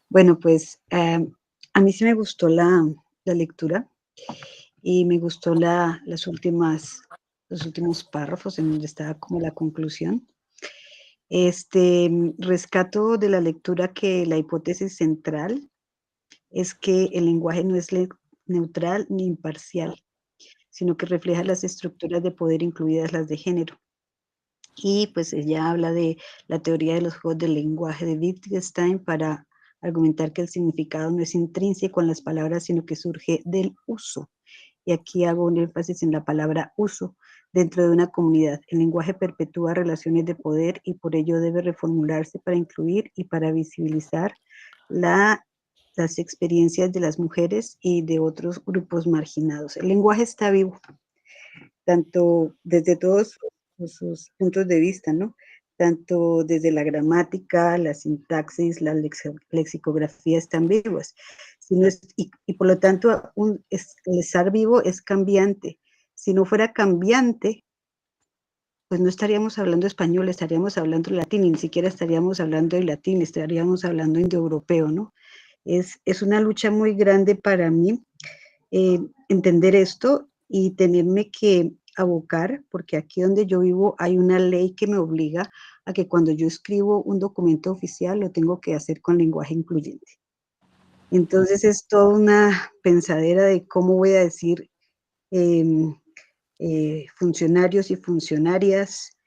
Bueno, pues a mí sí me gustó la lectura y me gustó los últimos párrafos en donde estaba como la conclusión. Rescato de la lectura que la hipótesis central es que el lenguaje no es neutral ni imparcial, sino que refleja las estructuras de poder, incluidas las de género. Y pues ella habla de la teoría de los juegos del lenguaje de Wittgenstein para argumentar que el significado no es intrínseco en las palabras, sino que surge del uso. Y aquí hago un énfasis en la palabra uso. Dentro de una comunidad, el lenguaje perpetúa relaciones de poder y por ello debe reformularse para incluir y para visibilizar las experiencias de las mujeres y de otros grupos marginados. El lenguaje está vivo, tanto desde todos sus puntos de vista, ¿no? Tanto desde la gramática, la sintaxis, la lexicografía están vivas. Y por lo tanto, el estar vivo es cambiante. Si no fuera cambiante, pues no estaríamos hablando español, estaríamos hablando latín, y ni siquiera estaríamos hablando de latín, estaríamos hablando indoeuropeo, ¿no? Es una lucha muy grande para mí entender esto y tenerme que abocar, porque aquí donde yo vivo hay una ley que me obliga a que cuando yo escribo un documento oficial lo tengo que hacer con lenguaje incluyente. Entonces es toda una pensadera de cómo voy a decir funcionarios y funcionarias.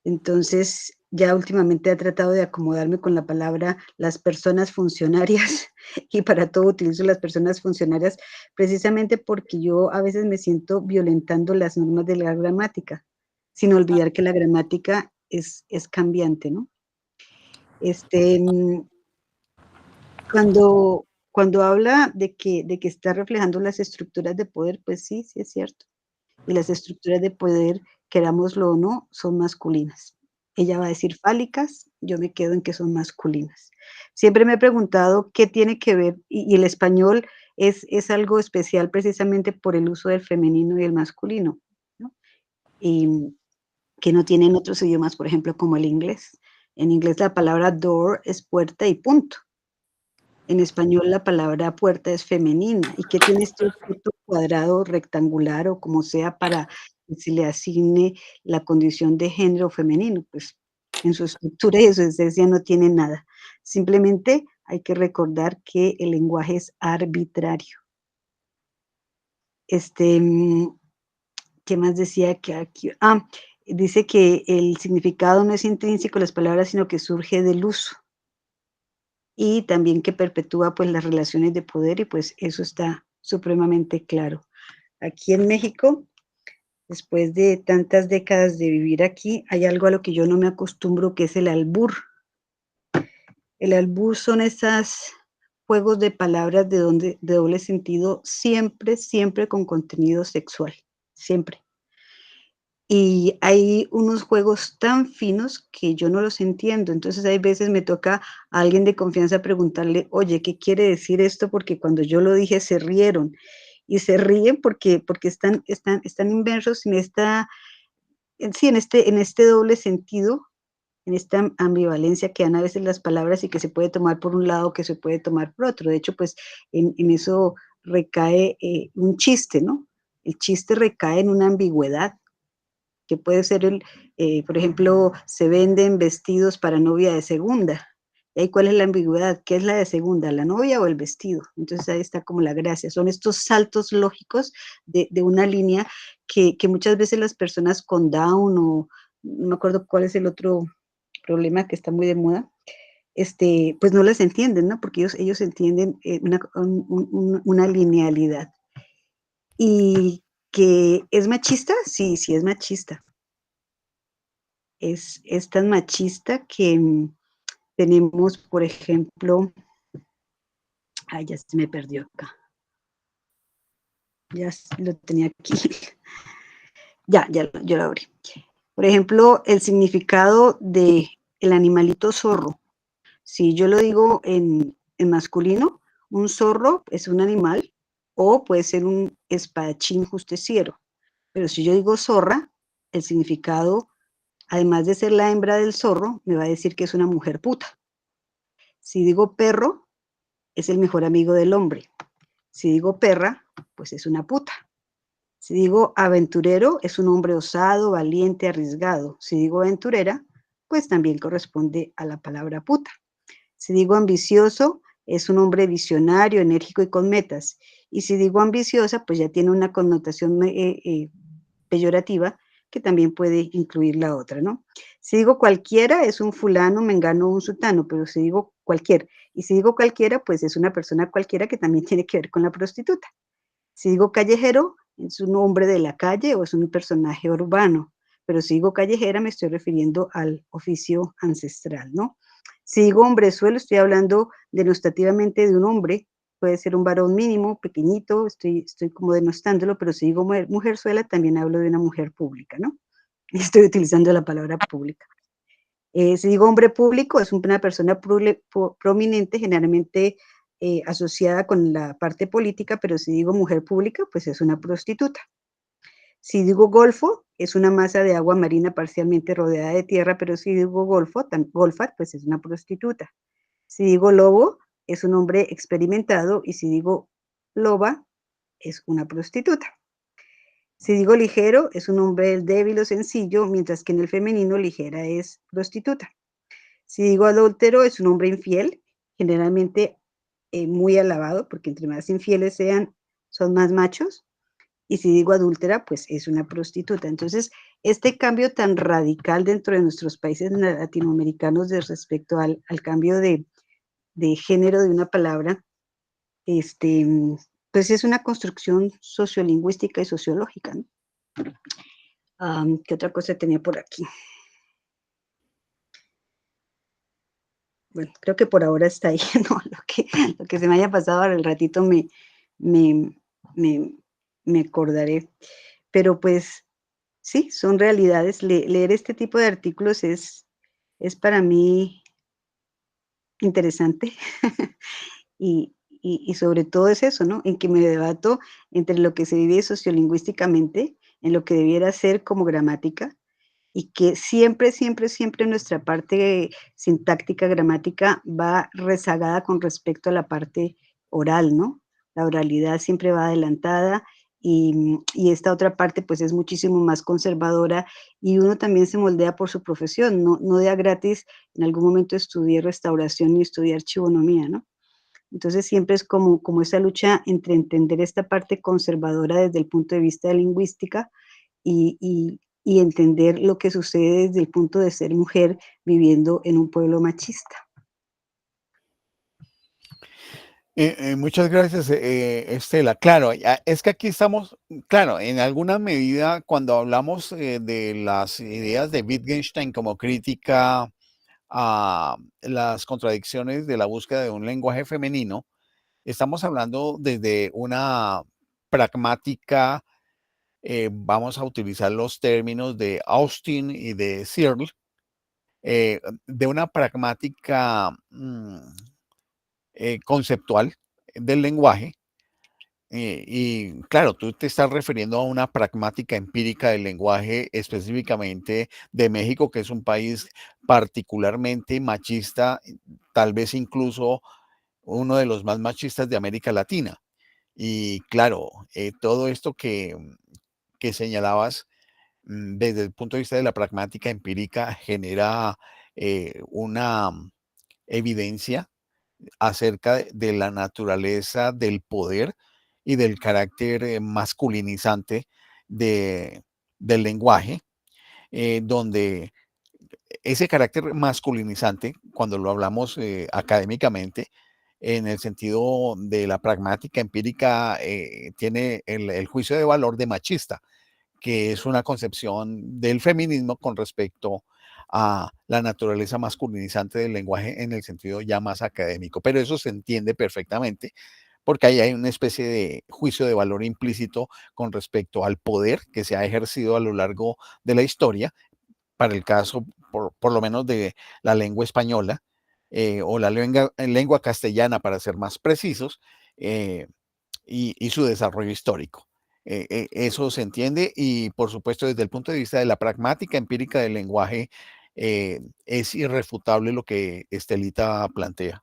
Entonces ya últimamente he tratado de acomodarme con la palabra las personas funcionarias y para todo utilizo las personas funcionarias precisamente porque yo a veces me siento violentando las normas de la gramática, sin olvidar que la gramática es cambiante, ¿no? Cuando habla de que está reflejando las estructuras de poder, pues sí es cierto. Y las estructuras de poder, querámoslo o no, son masculinas. Ella va a decir fálicas, yo me quedo en que son masculinas. Siempre me he preguntado qué tiene que ver, y el español es algo especial precisamente por el uso del femenino y el masculino, ¿no? Y que no tienen otros idiomas, por ejemplo, como el inglés. En inglés la palabra door es puerta y punto. En español la palabra puerta es femenina. ¿Y qué tiene este objeto cuadrado, rectangular o como sea para que se le asigne la condición de género femenino? Pues en su estructura y en su esencia no tiene nada. Simplemente hay que recordar que el lenguaje es arbitrario. ¿Qué más decía que aquí? Dice que el significado no es intrínseco a las palabras, sino que surge del uso. Y también que perpetúa pues las relaciones de poder, y pues eso está supremamente claro. Aquí en México, después de tantas décadas de vivir aquí, hay algo a lo que yo no me acostumbro, que es el albur. El albur son esos juegos de palabras de doble sentido, siempre, siempre con contenido sexual, siempre. Y hay unos juegos tan finos que yo no los entiendo. Entonces hay veces me toca a alguien de confianza preguntarle, oye, ¿qué quiere decir esto? Porque cuando yo lo dije se rieron. Y se ríen porque están inmersos en en este doble sentido, en esta ambivalencia que dan a veces las palabras y que se puede tomar por un lado, que se puede tomar por otro. De hecho, pues en eso recae un chiste, ¿no? El chiste recae en una ambigüedad, que puede ser por ejemplo, se venden vestidos para novia de segunda. ¿Y ahí cuál es la ambigüedad? ¿Qué es la de segunda, la novia o el vestido? Entonces ahí está como la gracia. Son estos saltos lógicos de una línea que muchas veces las personas con Down, o no me acuerdo cuál es el otro problema que está muy de moda, pues no las entienden, ¿no? Porque ellos entienden una linealidad. ¿Y que es machista? Sí, sí es machista. Es tan machista que tenemos, por ejemplo, ya se me perdió acá. Ya lo tenía aquí. Ya yo lo abrí. Por ejemplo, el significado de el animalito zorro. Si yo lo digo en masculino, un zorro es un animal, o puede ser un espadachín justiciero. Pero si yo digo zorra, el significado, además de ser la hembra del zorro, me va a decir que es una mujer puta. Si digo perro, es el mejor amigo del hombre. Si digo perra, pues es una puta. Si digo aventurero, es un hombre osado, valiente, arriesgado. Si digo aventurera, pues también corresponde a la palabra puta. Si digo ambicioso, es un hombre visionario, enérgico y con metas. Y si digo ambiciosa, pues ya tiene una connotación peyorativa, que también puede incluir la otra, ¿no? Si digo cualquiera, es un fulano, mengano o un sutano, pero si digo cualquier, y si digo cualquiera, pues es una persona cualquiera que también tiene que ver con la prostituta. Si digo callejero, es un hombre de la calle o es un personaje urbano, pero si digo callejera me estoy refiriendo al oficio ancestral, ¿no? Si digo hombrezuelo, estoy hablando denostativamente de un hombre, puede ser un varón mínimo, pequeñito, estoy como denostándolo, pero si digo mujerzuela, también hablo de una mujer pública, ¿no? Estoy utilizando la palabra pública. Si digo hombre público, es una persona prominente, generalmente asociada con la parte política, pero si digo mujer pública, pues es una prostituta. Si digo golfo, es una masa de agua marina parcialmente rodeada de tierra, pero si digo golfar, pues es una prostituta. Si digo lobo, es un hombre experimentado, y si digo loba, es una prostituta. Si digo ligero, es un hombre débil o sencillo, mientras que en el femenino ligera es prostituta. Si digo adúltero, es un hombre infiel, generalmente muy alabado, porque entre más infieles sean, son más machos. Y si digo adúltera, pues es una prostituta. Entonces, este cambio tan radical dentro de nuestros países latinoamericanos respecto al cambio de género de una palabra, pues es una construcción sociolingüística y sociológica, ¿no? ¿Qué otra cosa tenía por aquí? Bueno, creo que por ahora está ahí, ¿no? Lo que se me haya pasado ahora el ratito me acordaré. Pero pues sí, son realidades. Leer este tipo de artículos es para mí interesante. Y sobre todo es eso, ¿no? En que me debato entre lo que se vive sociolingüísticamente, en lo que debiera ser como gramática, y que siempre, siempre, siempre nuestra parte sintáctica, gramática, va rezagada con respecto a la parte oral, ¿no? La oralidad siempre va adelantada, y esta otra parte pues es muchísimo más conservadora, y uno también se moldea por su profesión, no de a gratis. En algún momento estudié restauración y estudié archivonomía, ¿no? Entonces siempre es como esa lucha entre entender esta parte conservadora desde el punto de vista de lingüística y entender lo que sucede desde el punto de ser mujer viviendo en un pueblo machista. Muchas gracias, Estela. Claro, es que aquí estamos, claro, en alguna medida cuando hablamos de las ideas de Wittgenstein como crítica a las contradicciones de la búsqueda de un lenguaje femenino, estamos hablando desde una pragmática, vamos a utilizar los términos de Austin y de Searle, de una pragmática conceptual del lenguaje. Y claro, tú te estás refiriendo a una pragmática empírica del lenguaje, específicamente de México, que es un país particularmente machista, tal vez incluso uno de los más machistas de América Latina. Y claro, todo esto que señalabas desde el punto de vista de la pragmática empírica genera una evidencia acerca de la naturaleza del poder y del carácter masculinizante del lenguaje, donde ese carácter masculinizante, cuando lo hablamos académicamente, en el sentido de la pragmática empírica, tiene el juicio de valor de machista, que es una concepción del feminismo con respecto a la naturaleza masculinizante del lenguaje en el sentido ya más académico. Pero eso se entiende perfectamente porque ahí hay una especie de juicio de valor implícito con respecto al poder que se ha ejercido a lo largo de la historia, para el caso, por lo menos, de la lengua española o la lengua castellana, para ser más precisos, y su desarrollo histórico. Eso se entiende y, por supuesto, desde el punto de vista de la pragmática empírica del lenguaje, es irrefutable lo que Estelita plantea.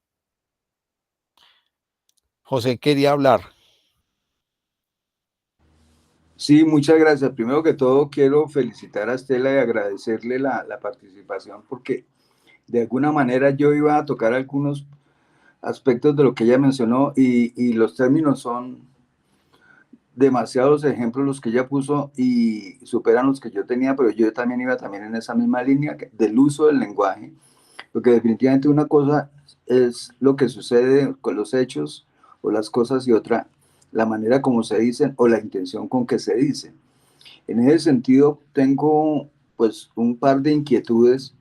José quería hablar. Sí, muchas gracias. Primero que todo, quiero felicitar a Estela y agradecerle la participación, porque de alguna manera yo iba a tocar algunos aspectos de lo que ella mencionó, y los términos son demasiados ejemplos los que ella puso y superan los que yo tenía, pero yo también iba también en esa misma línea del uso del lenguaje, porque definitivamente una cosa es lo que sucede con los hechos o las cosas, y otra la manera como se dicen o la intención con que se dicen. En ese sentido tengo pues un par de inquietudes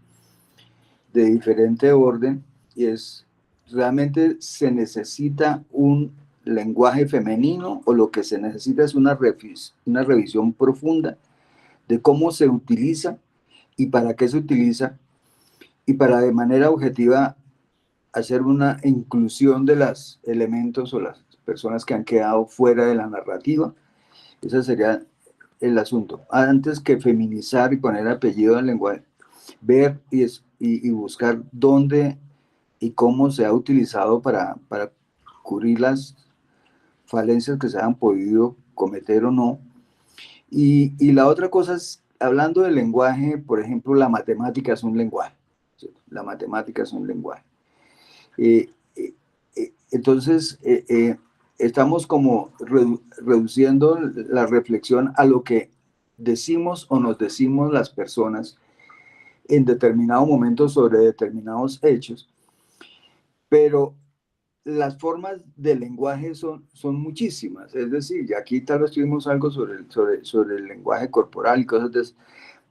de diferente orden, y es: ¿realmente se necesita un lenguaje femenino, o lo que se necesita es una revisión profunda de cómo se utiliza y para qué se utiliza, y para de manera objetiva hacer una inclusión de los elementos o las personas que han quedado fuera de la narrativa? Ese sería el asunto. Antes que feminizar y poner apellido al lenguaje, ver y buscar dónde y cómo se ha utilizado para cubrir las falencias que se han podido cometer o no. Y la otra cosa es, hablando del lenguaje, por ejemplo, la matemática es un lenguaje, ¿cierto? La matemática es un lenguaje. Entonces, estamos como reduciendo la reflexión a lo que decimos o nos decimos las personas en determinado momento sobre determinados hechos, pero las formas del lenguaje son muchísimas. Es decir, aquí tal vez tuvimos algo sobre el lenguaje corporal y cosas de eso,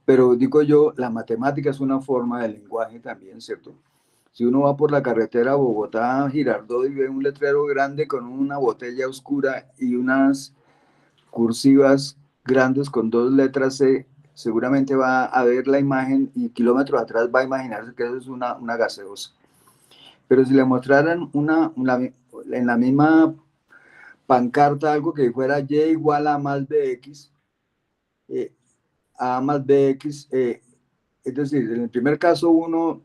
pero digo yo, la matemática es una forma de lenguaje también, ¿cierto? Si uno va por la carretera Bogotá-Girardot y ve un letrero grande con una botella oscura y unas cursivas grandes con 2 letras C, seguramente va a ver la imagen y kilómetros atrás va a imaginarse que eso es una gaseosa. Pero si le mostraran en la misma pancarta algo que fuera Y igual a más BX, A más BX, es decir, en el primer caso uno,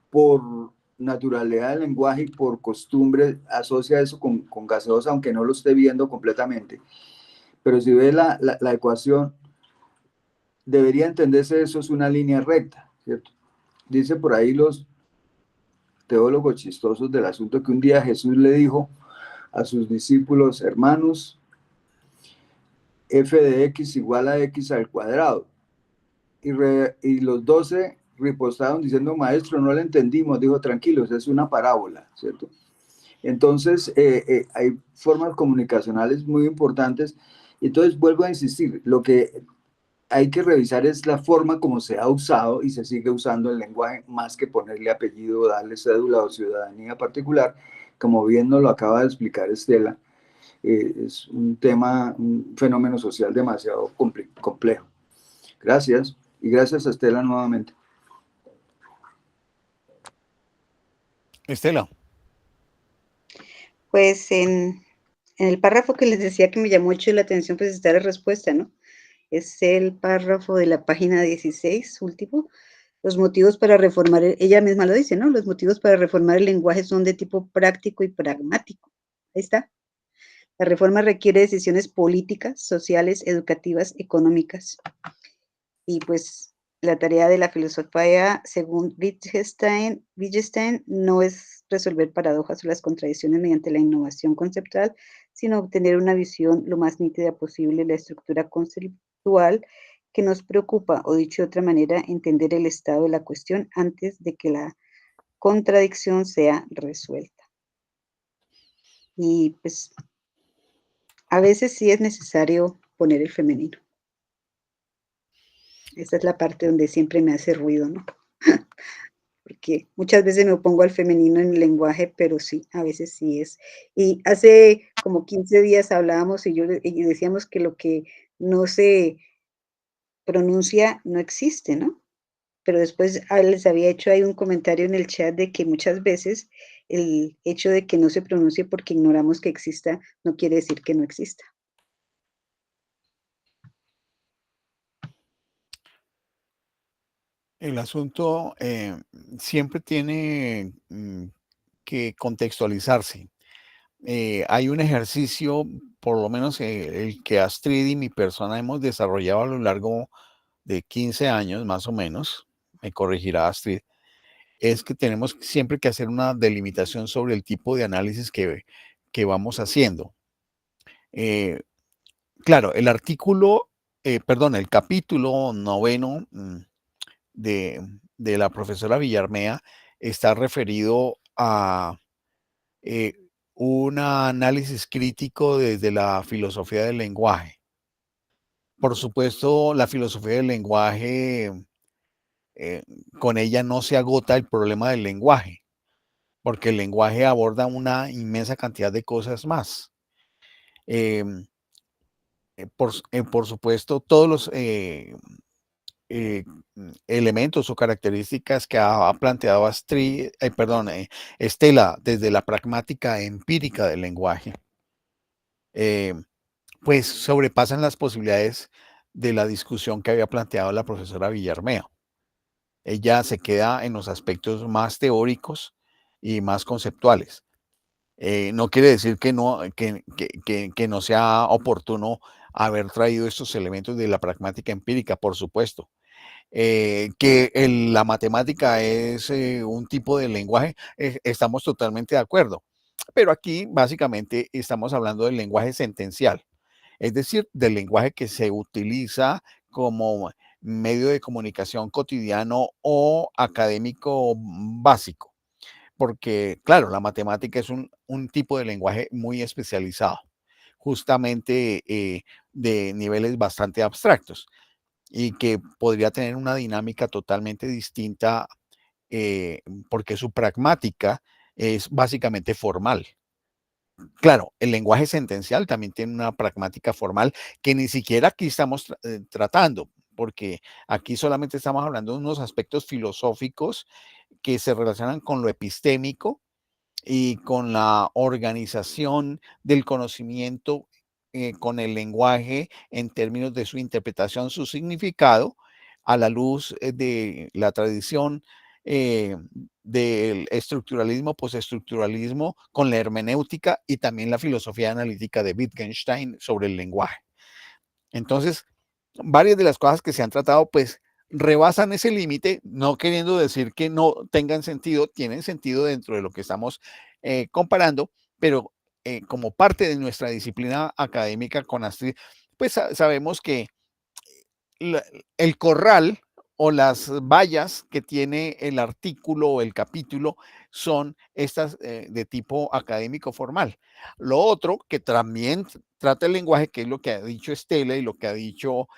por naturalidad del lenguaje y por costumbre, asocia eso con gaseosa, aunque no lo esté viendo completamente. pero si ve la ecuación, debería entenderse eso es una línea recta, ¿cierto? Dice por ahí los teólogos chistosos del asunto que un día Jesús le dijo a sus discípulos: hermanos, f de x igual a x al cuadrado. Y los 12 ripostaron diciendo: maestro, no le entendimos. Dijo: tranquilos, es una parábola, ¿cierto? Entonces, hay formas comunicacionales muy importantes. Entonces, vuelvo a insistir, lo que hay que revisar es la forma como se ha usado y se sigue usando el lenguaje, más que ponerle apellido, darle cédula o ciudadanía particular, como bien nos lo acaba de explicar Estela. Es un tema, un fenómeno social demasiado complejo. Gracias, y gracias a Estela nuevamente. Estela. Pues en el párrafo que les decía que me llamó mucho la atención, pues está la respuesta, ¿no? Es el párrafo de la página 16, último. Los motivos para reformar, ella misma lo dice, ¿no? Los motivos para reformar el lenguaje son de tipo práctico y pragmático. Ahí está. La reforma requiere decisiones políticas, sociales, educativas, económicas. Y pues la tarea de la filosofía, según Wittgenstein, no es resolver paradojas o las contradicciones mediante la innovación conceptual, sino obtener una visión lo más nítida posible de la estructura conceptual que nos preocupa, o dicho de otra manera, entender el estado de la cuestión antes de que la contradicción sea resuelta. Y pues a veces sí es necesario poner el femenino. Esa es la parte donde siempre me hace ruido, ¿no? Porque muchas veces me opongo al femenino en el lenguaje, pero sí, a veces sí es. Y hace como 15 días hablábamos y decíamos que lo que no se pronuncia no existe, ¿no? Pero después les había hecho ahí un comentario en el chat de que muchas veces el hecho de que no se pronuncie porque ignoramos que exista no quiere decir que no exista. El asunto siempre tiene que contextualizarse. Hay un ejercicio, por lo menos el que Astrid y mi persona hemos desarrollado a lo largo de 15 años, más o menos, me corregirá Astrid, es que tenemos siempre que hacer una delimitación sobre el tipo de análisis que vamos haciendo. Claro, el capítulo 9 de la profesora Villarmea está referido a un análisis crítico desde la filosofía del lenguaje. Por supuesto, la filosofía del lenguaje, con ella no se agota el problema del lenguaje, porque el lenguaje aborda una inmensa cantidad de cosas más. Por supuesto, todos los elementos o características que ha planteado Estela desde la pragmática empírica del lenguaje, pues sobrepasan las posibilidades de la discusión que había planteado la profesora Villarmea. Ella se queda en los aspectos más teóricos y más conceptuales. No quiere decir que no sea oportuno haber traído estos elementos de la pragmática empírica, por supuesto. La matemática es un tipo de lenguaje, estamos totalmente de acuerdo. Pero aquí básicamente estamos hablando del lenguaje sentencial, es decir, del lenguaje que se utiliza como medio de comunicación cotidiano o académico básico. Porque, claro, la matemática es un tipo de lenguaje muy especializado, justamente de niveles bastante abstractos y que podría tener una dinámica totalmente distinta porque su pragmática es básicamente formal. Claro, el lenguaje sentencial también tiene una pragmática formal que ni siquiera aquí estamos tratando, porque aquí solamente estamos hablando de unos aspectos filosóficos que se relacionan con lo epistémico y con la organización del conocimiento con el lenguaje en términos de su interpretación, su significado, a la luz de la tradición del estructuralismo, postestructuralismo, con la hermenéutica y también la filosofía analítica de Wittgenstein sobre el lenguaje. Entonces, varias de las cosas que se han tratado, pues, rebasan ese límite, no queriendo decir que no tengan sentido, tienen sentido dentro de lo que estamos comparando, pero como parte de nuestra disciplina académica con Astrid, pues sabemos que el corral o las vallas que tiene el artículo o el capítulo son estas de tipo académico formal. Lo otro que también trata el lenguaje, que es lo que ha dicho Estela y lo que ha dicho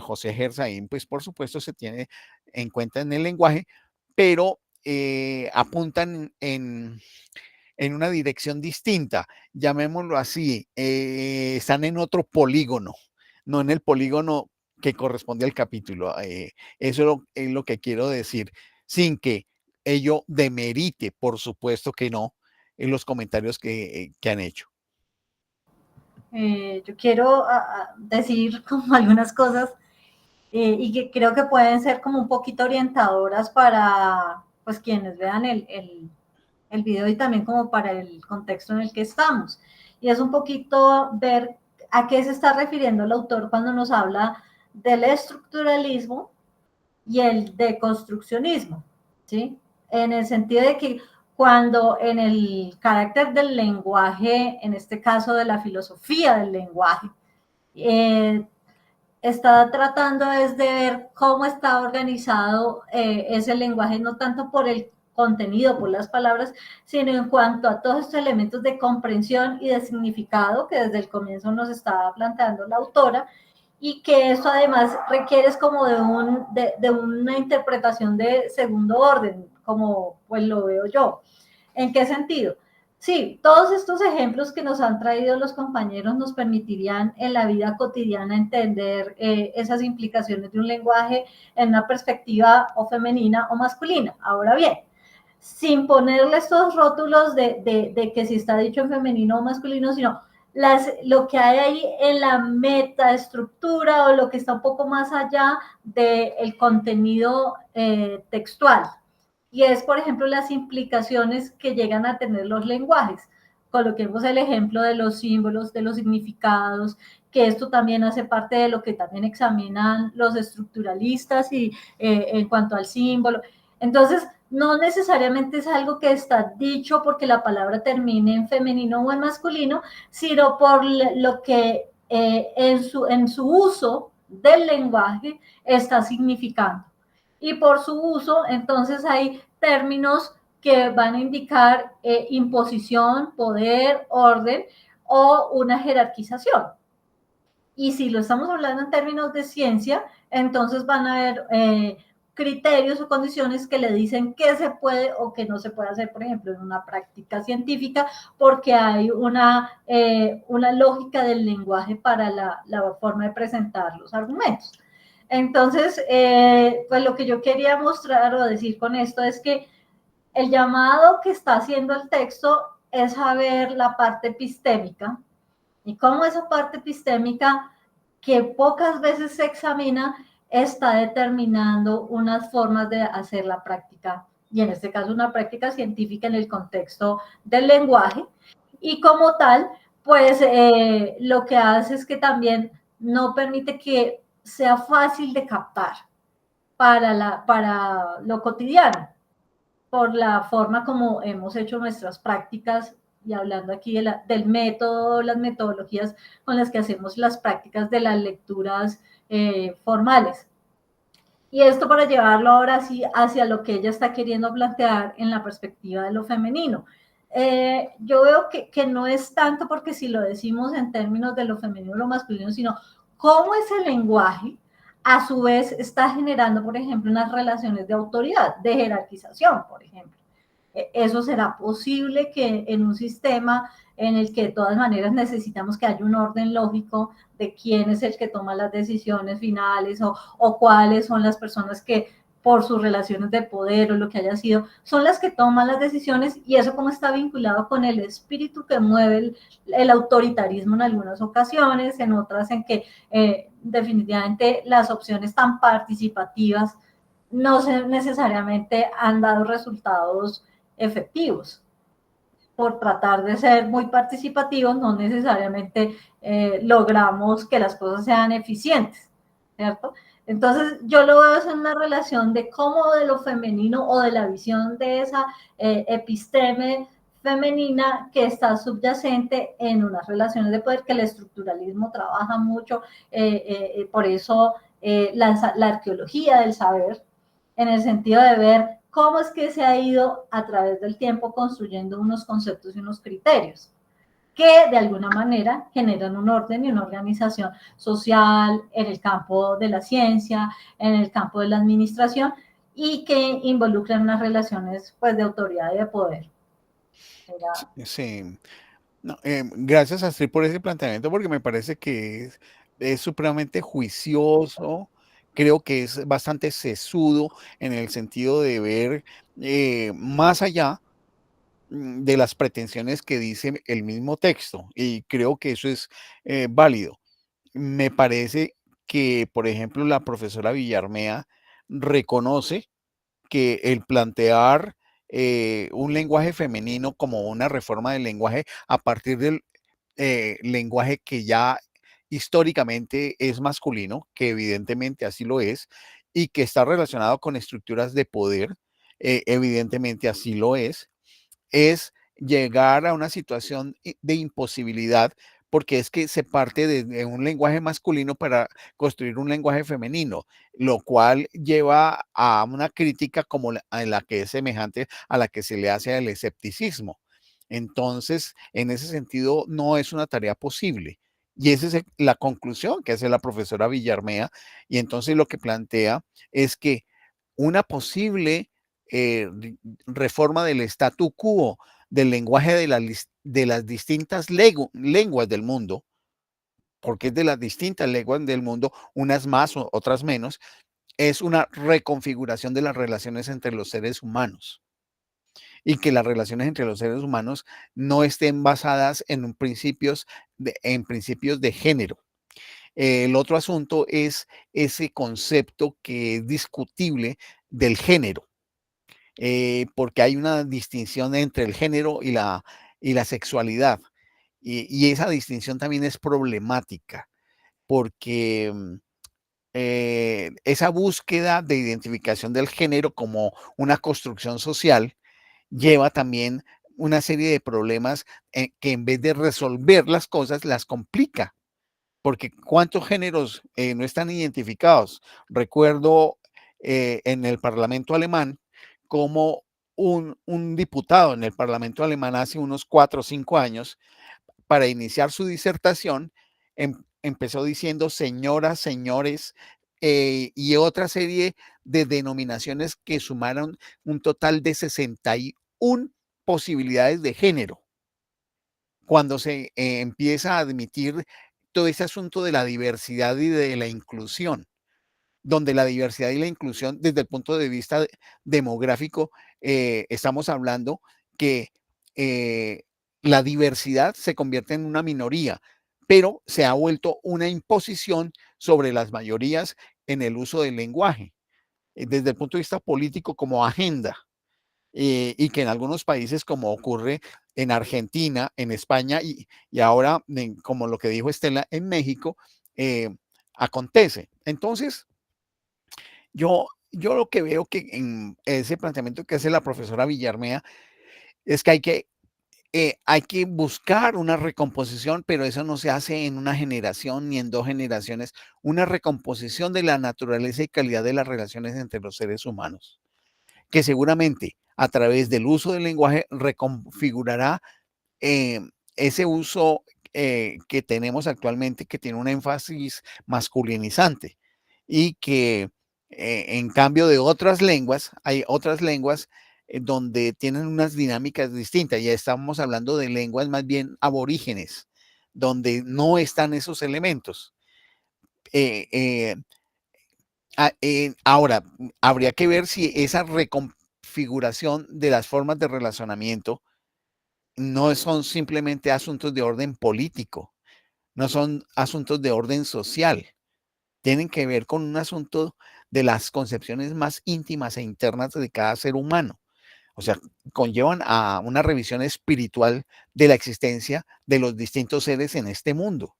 José Gersaín, pues por supuesto se tiene en cuenta en el lenguaje, pero apuntan en una dirección distinta, llamémoslo así, están en otro polígono, no en el polígono que corresponde al capítulo. Eso es lo que quiero decir, sin que ello demerite, por supuesto que no, en los comentarios que han hecho. Yo quiero decir como algunas cosas y que creo que pueden ser como un poquito orientadoras para pues quienes vean el video y también como para el contexto en el que estamos. Y es un poquito ver a qué se está refiriendo el autor cuando nos habla del estructuralismo y el deconstruccionismo, ¿sí? En el sentido de que cuando en el carácter del lenguaje, en este caso de la filosofía del lenguaje, está tratando es de ver cómo está organizado ese lenguaje, no tanto por el contenido, por las palabras, sino en cuanto a todos estos elementos de comprensión y de significado que desde el comienzo nos estaba planteando la autora, y que eso además requiere como de una interpretación de segundo orden, como pues lo veo yo. ¿En qué sentido? Sí, todos estos ejemplos que nos han traído los compañeros nos permitirían en la vida cotidiana entender esas implicaciones de un lenguaje en una perspectiva o femenina o masculina. Ahora bien, sin ponerle estos rótulos de que si está dicho en femenino o masculino, sino lo que hay ahí en la metaestructura o lo que está un poco más allá del contenido textual. Y es, por ejemplo, las implicaciones que llegan a tener los lenguajes. Coloquemos el ejemplo de los símbolos, de los significados, que esto también hace parte de lo que también examinan los estructuralistas y en cuanto al símbolo. Entonces, no necesariamente es algo que está dicho porque la palabra termine en femenino o en masculino, sino por lo que en su uso del lenguaje está significando. Y por su uso, entonces hay términos que van a indicar imposición, poder, orden o una jerarquización. Y si lo estamos hablando en términos de ciencia, entonces van a haber criterios o condiciones que le dicen qué se puede o qué no se puede hacer, por ejemplo, en una práctica científica, porque hay una lógica del lenguaje para la forma de presentar los argumentos. Entonces, pues lo que yo quería mostrar o decir con esto es que el llamado que está haciendo el texto es saber la parte epistémica y cómo esa parte epistémica que pocas veces se examina está determinando unas formas de hacer la práctica, y en este caso una práctica científica en el contexto del lenguaje, y como tal, pues lo que hace es que también no permite que sea fácil de captar para lo cotidiano, por la forma como hemos hecho nuestras prácticas y hablando aquí del método, las metodologías con las que hacemos las prácticas de las lecturas formales. Y esto para llevarlo ahora sí hacia lo que ella está queriendo plantear en la perspectiva de lo femenino. Yo veo que no es tanto porque si lo decimos en términos de lo femenino o lo masculino, sino cómo ese lenguaje a su vez está generando, por ejemplo, unas relaciones de autoridad, de jerarquización, por ejemplo. Eso será posible que en un sistema en el que de todas maneras necesitamos que haya un orden lógico de quién es el que toma las decisiones finales o cuáles son las personas que por sus relaciones de poder o lo que haya sido, son las que toman las decisiones, y eso como está vinculado con el espíritu que mueve el autoritarismo en algunas ocasiones, en otras en que definitivamente las opciones tan participativas no necesariamente han dado resultados efectivos. por tratar de ser muy participativos, no necesariamente logramos que las cosas sean eficientes, ¿cierto? Entonces, yo lo veo en una relación de cómo de lo femenino o de la visión de esa episteme femenina que está subyacente en unas relaciones de poder que el estructuralismo trabaja mucho, por eso la arqueología del saber, en el sentido de ver cómo es que se ha ido a través del tiempo construyendo unos conceptos y unos criterios que de alguna manera generan un orden y una organización social en el campo de la ciencia, en el campo de la administración y que involucran unas relaciones pues de autoridad y de poder. Sí. No, gracias, Astrid, por ese planteamiento, porque me parece que es supremamente juicioso, creo que es bastante sesudo en el sentido de ver más allá de las pretensiones que dice el mismo texto, y creo que eso es válido. Me parece que, por ejemplo, la profesora Villarmea reconoce que el plantear un lenguaje femenino como una reforma del lenguaje a partir del lenguaje que ya históricamente es masculino, que evidentemente así lo es, y que está relacionado con estructuras de poder, evidentemente así lo es llegar a una situación de imposibilidad, porque es que se parte de un lenguaje masculino para construir un lenguaje femenino, lo cual lleva a una crítica como a la que es semejante a la que se le hace al escepticismo. Entonces, en ese sentido, no es una tarea posible. Y esa es la conclusión que hace la profesora Villarmea. Y entonces lo que plantea es que una posible reforma del statu quo, del lenguaje de las distintas lenguas del mundo, porque es de las distintas lenguas del mundo, unas más o otras menos, es una reconfiguración de las relaciones entre los seres humanos y que las relaciones entre los seres humanos no estén basadas en principios de género. El otro asunto es ese concepto que es discutible del género, porque hay una distinción entre el género y la sexualidad. Y esa distinción también es problemática, porque esa búsqueda de identificación del género como una construcción social lleva también una serie de problemas que en vez de resolver las cosas, las complica. Porque ¿cuántos géneros no están identificados? Recuerdo en el Parlamento alemán como un diputado en el Parlamento alemán hace unos 4 o 5 años, para iniciar su disertación, empezó diciendo señoras, señores, y otra serie de denominaciones que sumaron un total de 61 posibilidades de género. Cuando se empieza a admitir todo ese asunto de la diversidad y de la inclusión, donde la diversidad y la inclusión desde el punto de vista demográfico, estamos hablando que la diversidad se convierte en una minoría, pero se ha vuelto una imposición sobre las mayorías en el uso del lenguaje, desde el punto de vista político como agenda. Y que en algunos países, como ocurre en Argentina, en España y ahora, como lo que dijo Estela, en México, acontece. Entonces, yo lo que veo que en ese planteamiento que hace la profesora Villarmea es que hay que buscar una recomposición, pero eso no se hace en una generación ni en 2 generaciones, una recomposición de la naturaleza y calidad de las relaciones entre los seres humanos, que seguramente a través del uso del lenguaje reconfigurará ese uso que tenemos actualmente, que tiene un énfasis masculinizante y que en cambio de otras lenguas, hay otras lenguas donde tienen unas dinámicas distintas. Ya estamos hablando de lenguas más bien aborígenes, donde no están esos elementos. Eh, eh, ahora, habría que ver si esa reconfiguración de las formas de relacionamiento no son simplemente asuntos de orden político, no son asuntos de orden social, tienen que ver con un asunto de las concepciones más íntimas e internas de cada ser humano. O sea, conllevan a una revisión espiritual de la existencia de los distintos seres en este mundo,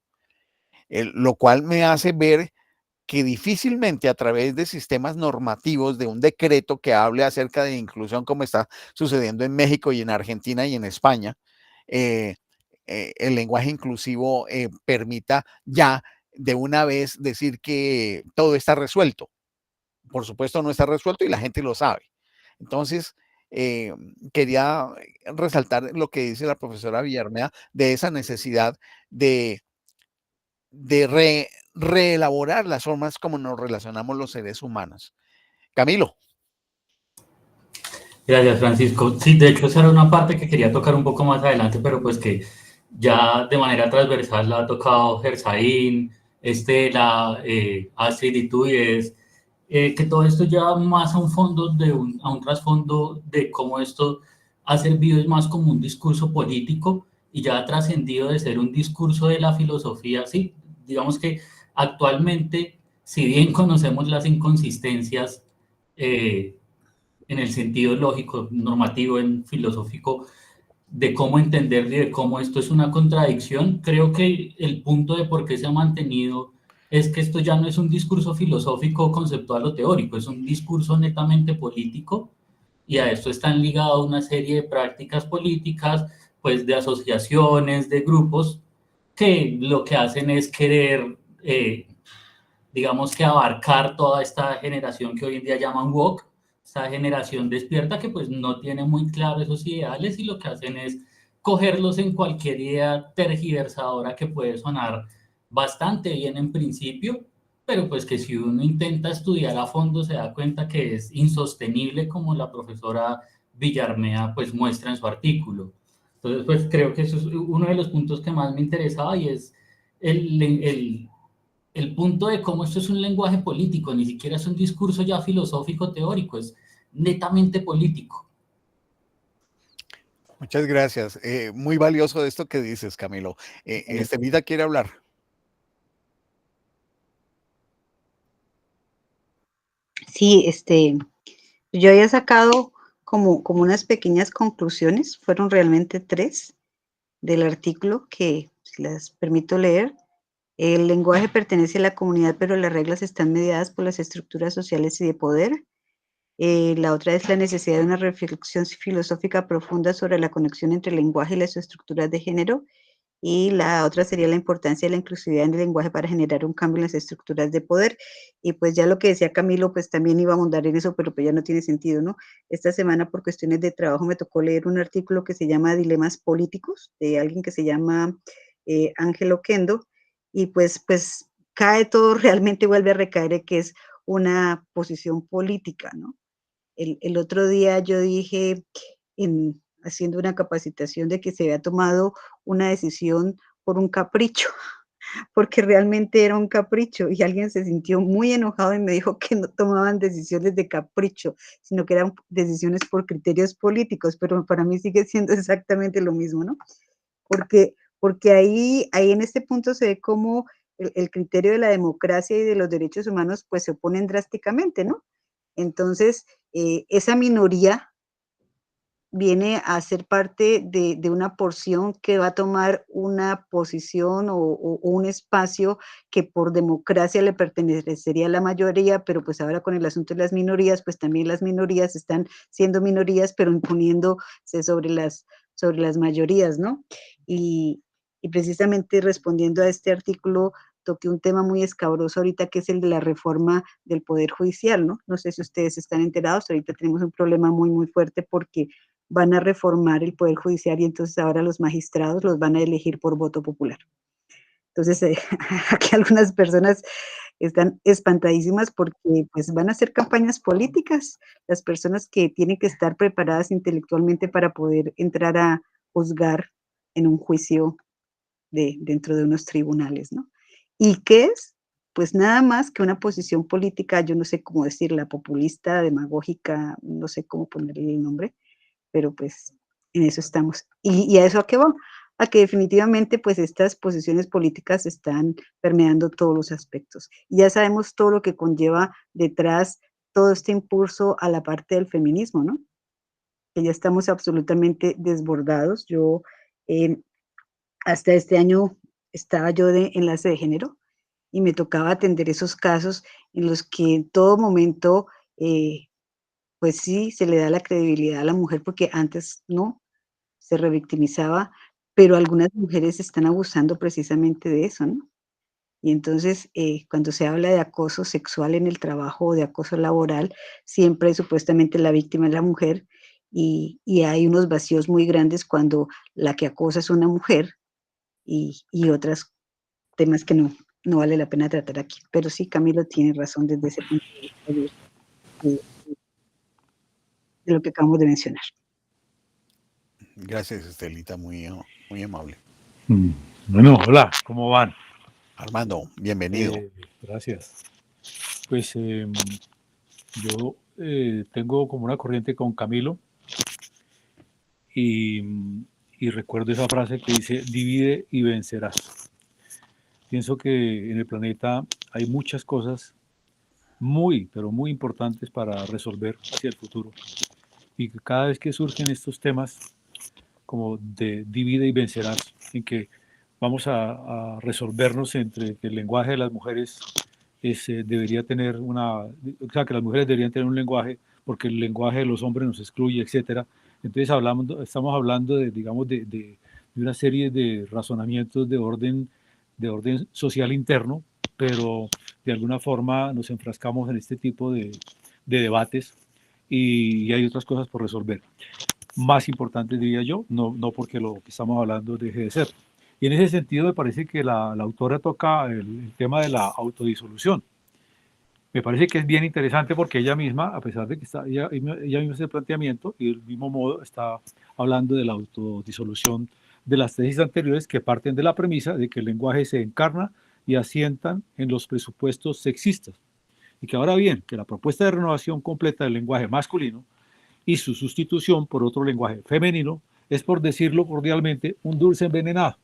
lo cual me hace ver que difícilmente a través de sistemas normativos, de un decreto que hable acerca de inclusión como está sucediendo en México y en Argentina y en España, el lenguaje inclusivo permita ya de una vez decir que todo está resuelto. Por supuesto no está resuelto y la gente lo sabe. Entonces, quería resaltar lo que dice la profesora Villarmea de esa necesidad de reelaborar las formas como nos relacionamos los seres humanos. Camilo. Gracias, Francisco. Sí, de hecho, esa era una parte que quería tocar un poco más adelante, pero pues que ya de manera transversal la ha tocado Gersaín, Estela, Astrid y tú, y es que todo esto lleva más a un fondo, a un trasfondo de cómo esto ha servido más como un discurso político y ya ha trascendido de ser un discurso de la filosofía. Sí, digamos que actualmente, si bien conocemos las inconsistencias, en el sentido lógico, normativo, en filosófico, de cómo entender y de cómo esto es una contradicción, creo que el punto de por qué se ha mantenido es que esto ya no es un discurso filosófico, conceptual o teórico, es un discurso netamente político, y a esto están ligadas una serie de prácticas políticas, pues de asociaciones, de grupos, que lo que hacen es querer, digamos que abarcar toda esta generación que hoy en día llaman woke, esta generación despierta que pues no tiene muy claro esos ideales y lo que hacen es cogerlos en cualquier idea tergiversadora que puede sonar bastante bien en principio, pero pues que si uno intenta estudiar a fondo se da cuenta que es insostenible, como la profesora Villarmea pues muestra en su artículo. Entonces pues creo que eso es uno de los puntos que más me interesaba, y es el punto de cómo esto es un lenguaje político, ni siquiera es un discurso ya filosófico teórico, es netamente político. Muchas gracias. Muy valioso esto que dices, Camilo. Estelita quiere hablar. Sí, yo había sacado como unas pequeñas conclusiones, fueron realmente 3 del artículo que, si las permito leer. El lenguaje pertenece a la comunidad, pero las reglas están mediadas por las estructuras sociales y de poder. La otra es la necesidad de una reflexión filosófica profunda sobre la conexión entre el lenguaje y las estructuras de género. Y la otra sería la importancia de la inclusividad en el lenguaje para generar un cambio en las estructuras de poder. Y pues ya lo que decía Camilo, pues también iba a ahondar en eso, pero pues ya no tiene sentido, ¿no? Esta semana, por cuestiones de trabajo, me tocó leer un artículo que se llama Dilemas Políticos, de alguien que se llama Ángelo Kendo, y pues cae todo, realmente vuelve a recaer en que es una posición política, ¿no? El otro día yo dije, haciendo una capacitación, de que se había tomado una decisión por un capricho, porque realmente era un capricho, y alguien se sintió muy enojado y me dijo que no tomaban decisiones de capricho, sino que eran decisiones por criterios políticos, pero para mí sigue siendo exactamente lo mismo, ¿no? Porque ahí en este punto se ve cómo el criterio de la democracia y de los derechos humanos pues se oponen drásticamente, ¿no? Entonces, esa minoría viene a ser parte de una porción que va a tomar una posición o un espacio que por democracia le pertenecería a la mayoría, pero pues ahora con el asunto de las minorías, pues también las minorías están siendo minorías, pero imponiéndose sobre las mayorías, ¿no? Y precisamente respondiendo a este artículo, toqué un tema muy escabroso ahorita, que es el de la reforma del Poder Judicial, ¿no? No sé si ustedes están enterados, ahorita tenemos un problema muy, muy fuerte porque van a reformar el Poder Judicial y entonces ahora los magistrados los van a elegir por voto popular. Entonces, aquí algunas personas están espantadísimas porque pues van a hacer campañas políticas, las personas que tienen que estar preparadas intelectualmente para poder entrar a juzgar en un juicio dentro de unos tribunales, ¿no? ¿Y qué es? Pues nada más que una posición política, yo no sé cómo decirla, populista, demagógica, no sé cómo ponerle el nombre, pero pues en eso estamos. ¿Y a eso a qué va? A que definitivamente pues estas posiciones políticas están permeando todos los aspectos. Y ya sabemos todo lo que conlleva detrás todo este impulso a la parte del feminismo, ¿no? que ya estamos absolutamente desbordados. Yo hasta este año estaba yo de enlace de género y me tocaba atender esos casos en los que en todo momento, pues sí, se le da la credibilidad a la mujer porque antes no, se revictimizaba, pero algunas mujeres están abusando precisamente de eso, ¿no? Y entonces, cuando se habla de acoso sexual en el trabajo o de acoso laboral, siempre supuestamente la víctima es la mujer y hay unos vacíos muy grandes cuando la que acosa es una mujer y otros temas que no vale la pena tratar aquí. Pero sí, Camilo tiene razón desde ese punto de vista de de lo que acabamos de mencionar. Gracias, Estelita, muy amable. Bueno, hola, ¿cómo van? Armando, bienvenido. Gracias. Pues yo tengo como una corriente con Camilo y recuerdo esa frase que dice, divide y vencerás. Pienso que en el planeta hay muchas cosas muy, pero muy importantes para resolver hacia el futuro. Y que cada vez que surgen estos temas como de divide y vencerás, en que vamos a resolvernos entre que el lenguaje de las mujeres debería tener o sea, que las mujeres deberían tener un lenguaje porque el lenguaje de los hombres nos excluye, etcétera. Entonces estamos hablando de, digamos, de una serie de razonamientos de orden social interno, pero de alguna forma nos enfrascamos en este tipo de debates y hay otras cosas por resolver. Más importantes, diría yo, no porque lo que estamos hablando deje de ser. Y en ese sentido me parece que la autora toca el tema de la autodisolución. Me parece que es bien interesante porque ella misma, a pesar de que ella misma hace el planteamiento y del mismo modo está hablando de la autodisolución de las tesis anteriores que parten de la premisa de que el lenguaje se encarna y asientan en los presupuestos sexistas. Y que ahora bien, que la propuesta de renovación completa del lenguaje masculino y su sustitución por otro lenguaje femenino es, por decirlo cordialmente, un dulce envenenado.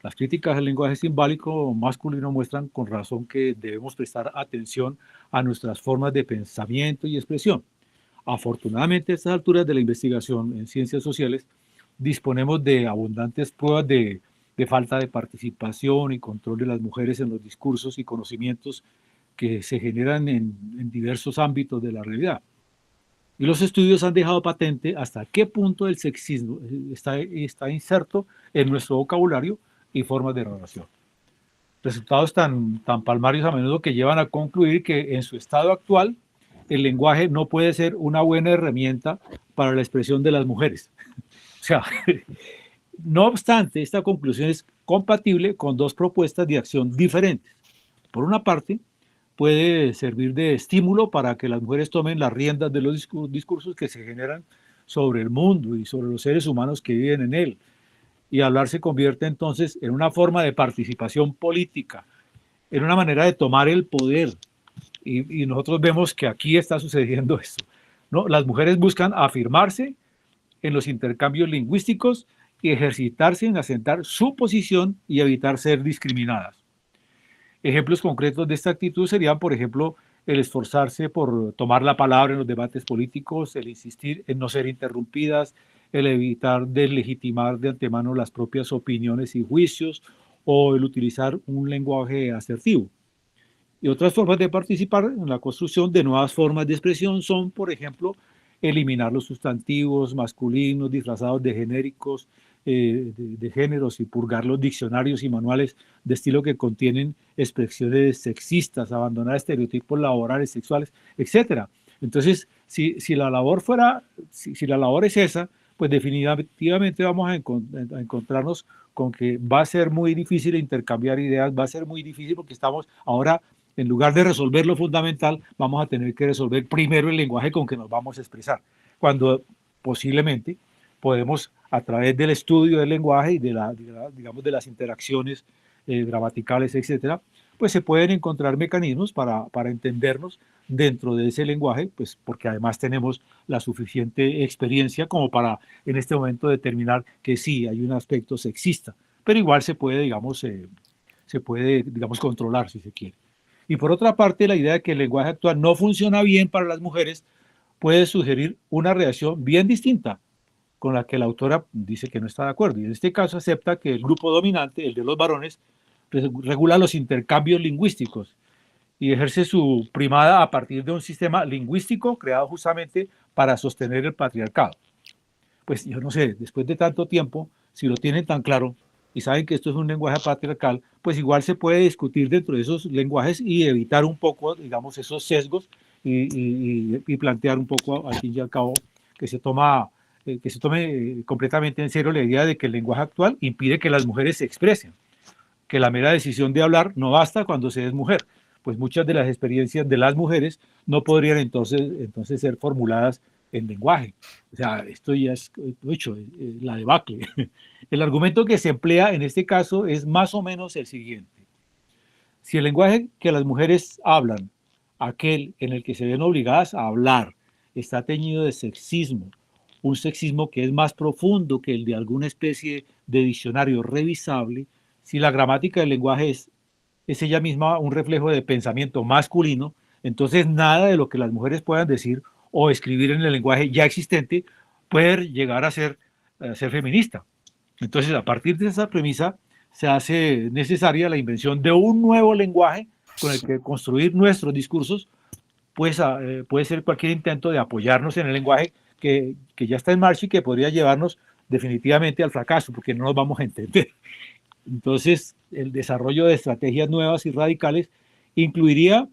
Las críticas al lenguaje simbólico masculino muestran con razón que debemos prestar atención a nuestras formas de pensamiento y expresión. Afortunadamente, a estas alturas de la investigación en ciencias sociales, disponemos de abundantes pruebas de falta de participación y control de las mujeres en los discursos y conocimientos que se generan en diversos ámbitos de la realidad. Y los estudios han dejado patente hasta qué punto el sexismo está inserto en nuestro vocabulario y formas de relación. Resultados tan palmarios a menudo que llevan a concluir que en su estado actual el lenguaje no puede ser una buena herramienta para la expresión de las mujeres. O sea, no obstante, esta conclusión es compatible con dos propuestas de acción diferentes. Por una parte, puede servir de estímulo para que las mujeres tomen las riendas de los discursos que se generan sobre el mundo y sobre los seres humanos que viven en él. Y hablar se convierte entonces en una forma de participación política, en una manera de tomar el poder. Y nosotros vemos que aquí está sucediendo esto, ¿no? Las mujeres buscan afirmarse en los intercambios lingüísticos y ejercitarse en asentar su posición y evitar ser discriminadas. Ejemplos concretos de esta actitud serían, por ejemplo, el esforzarse por tomar la palabra en los debates políticos, el insistir en no ser interrumpidas, el evitar deslegitimar de antemano las propias opiniones y juicios o el utilizar un lenguaje asertivo. Y otras formas de participar en la construcción de nuevas formas de expresión son, por ejemplo, eliminar los sustantivos masculinos disfrazados de genéricos de géneros y purgar los diccionarios y manuales de estilo que contienen expresiones sexistas, abandonar estereotipos laborales, sexuales, etc. Entonces, si la labor es esa, pues definitivamente vamos a encontrarnos con que va a ser muy difícil intercambiar ideas, va a ser muy difícil porque estamos ahora, en lugar de resolver lo fundamental, vamos a tener que resolver primero el lenguaje con que nos vamos a expresar, cuando posiblemente podemos, a través del estudio del lenguaje y digamos, de las interacciones gramaticales, etcétera, pues se pueden encontrar mecanismos para entendernos dentro de ese lenguaje, pues porque además tenemos la suficiente experiencia como para en este momento determinar que sí hay un aspecto sexista, pero igual se puede, digamos, controlar si se quiere. Y por otra parte, la idea de que el lenguaje actual no funciona bien para las mujeres puede sugerir una reacción bien distinta con la que la autora dice que no está de acuerdo. Y en este caso acepta que el grupo dominante, el de los varones, regula los intercambios lingüísticos y ejerce su primada a partir de un sistema lingüístico creado justamente para sostener el patriarcado. Pues yo no sé, después de tanto tiempo, si lo tienen tan claro y saben que esto es un lenguaje patriarcal, pues igual se puede discutir dentro de esos lenguajes y evitar un poco, digamos, esos sesgos y plantear un poco, al fin y al cabo, que se tome completamente en serio la idea de que el lenguaje actual impide que las mujeres se expresen, que la mera decisión de hablar no basta cuando se es mujer, pues muchas de las experiencias de las mujeres no podrían entonces ser formuladas en lenguaje. O sea, esto ya es hecho, la debacle. El argumento que se emplea en este caso es más o menos el siguiente. Si el lenguaje que las mujeres hablan, aquel en el que se ven obligadas a hablar, está teñido de sexismo, un sexismo que es más profundo que el de alguna especie de diccionario revisable, si la gramática del lenguaje es ella misma un reflejo de pensamiento masculino, entonces nada de lo que las mujeres puedan decir o escribir en el lenguaje ya existente puede llegar a ser feminista. Entonces, a partir de esa premisa, se hace necesaria la invención de un nuevo lenguaje con el que construir nuestros discursos, pues puede ser cualquier intento de apoyarnos en el lenguaje que ya está en marcha y que podría llevarnos definitivamente al fracaso, porque no nos vamos a entender. Entonces, el desarrollo de estrategias nuevas y radicales incluiría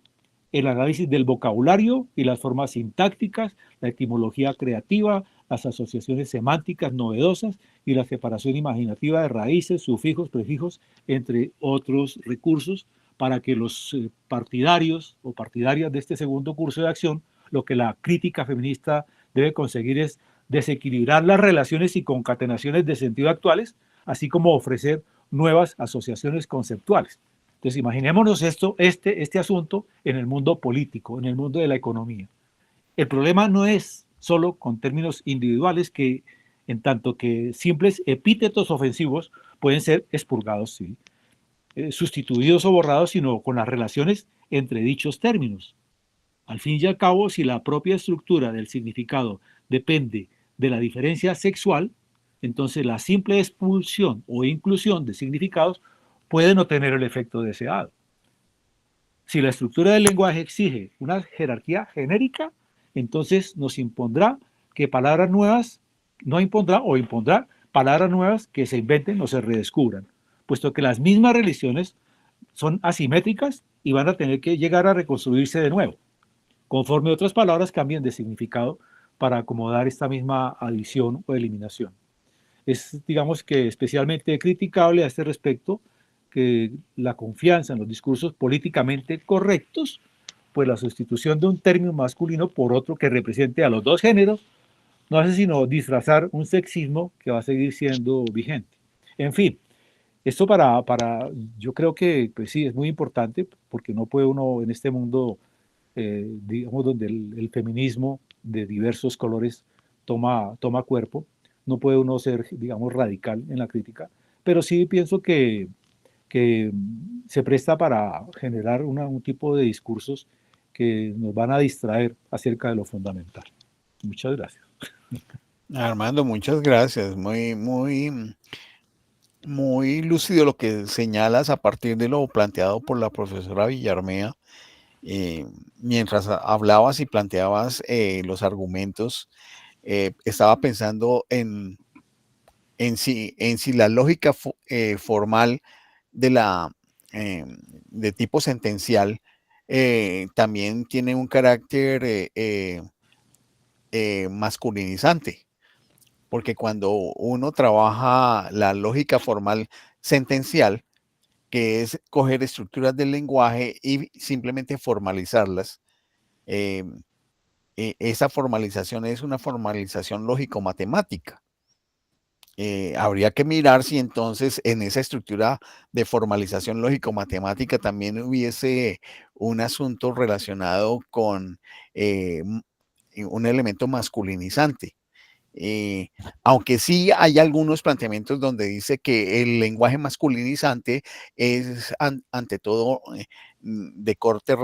el análisis del vocabulario y las formas sintácticas, la etimología creativa, las asociaciones semánticas novedosas y la separación imaginativa de raíces, sufijos, prefijos, entre otros recursos, para que los partidarios o partidarias de este segundo curso de acción, lo que la crítica feminista debe conseguir es desequilibrar las relaciones y concatenaciones de sentido actuales, así como ofrecer nuevas asociaciones conceptuales. Entonces, imaginémonos este asunto en el mundo político, en el mundo de la economía. El problema no es solo con términos individuales que, en tanto que simples epítetos ofensivos pueden ser expurgados, sí, sustituidos o borrados, sino con las relaciones entre dichos términos. Al fin y al cabo, si la propia estructura del significado depende de la diferencia sexual, entonces la simple expulsión o inclusión de significados puede no tener el efecto deseado. Si la estructura del lenguaje exige una jerarquía genérica, entonces nos impondrá que palabras nuevas, no impondrá o impondrá palabras nuevas que se inventen o se redescubran, puesto que las mismas religiones son asimétricas y van a tener que llegar a reconstruirse de nuevo, conforme otras palabras cambien de significado para acomodar esta misma adición o eliminación. Es, digamos que, especialmente criticable a este respecto que la confianza en los discursos políticamente correctos, pues la sustitución de un término masculino por otro que represente a los dos géneros, no hace sino disfrazar un sexismo que va a seguir siendo vigente. En fin, esto yo creo que pues sí, es muy importante, porque no puede uno en este mundo, digamos, donde el feminismo de diversos colores toma cuerpo, no puede uno ser, digamos, radical en la crítica, pero sí pienso que se presta para generar un tipo de discursos que nos van a distraer acerca de lo fundamental. Muchas gracias. Armando, muchas gracias. Muy lúcido lo que señalas a partir de lo planteado por la profesora Villarmea. Mientras hablabas y planteabas los argumentos, estaba pensando en si la lógica formal de tipo sentencial también tiene un carácter masculinizante, porque cuando uno trabaja la lógica formal sentencial, que es coger estructuras del lenguaje y simplemente formalizarlas, esa formalización es una formalización lógico-matemática. Habría que mirar si entonces en esa estructura de formalización lógico-matemática también hubiese un asunto relacionado con un elemento masculinizante. Aunque sí hay algunos planteamientos donde dice que el lenguaje masculinizante es ante todo de corte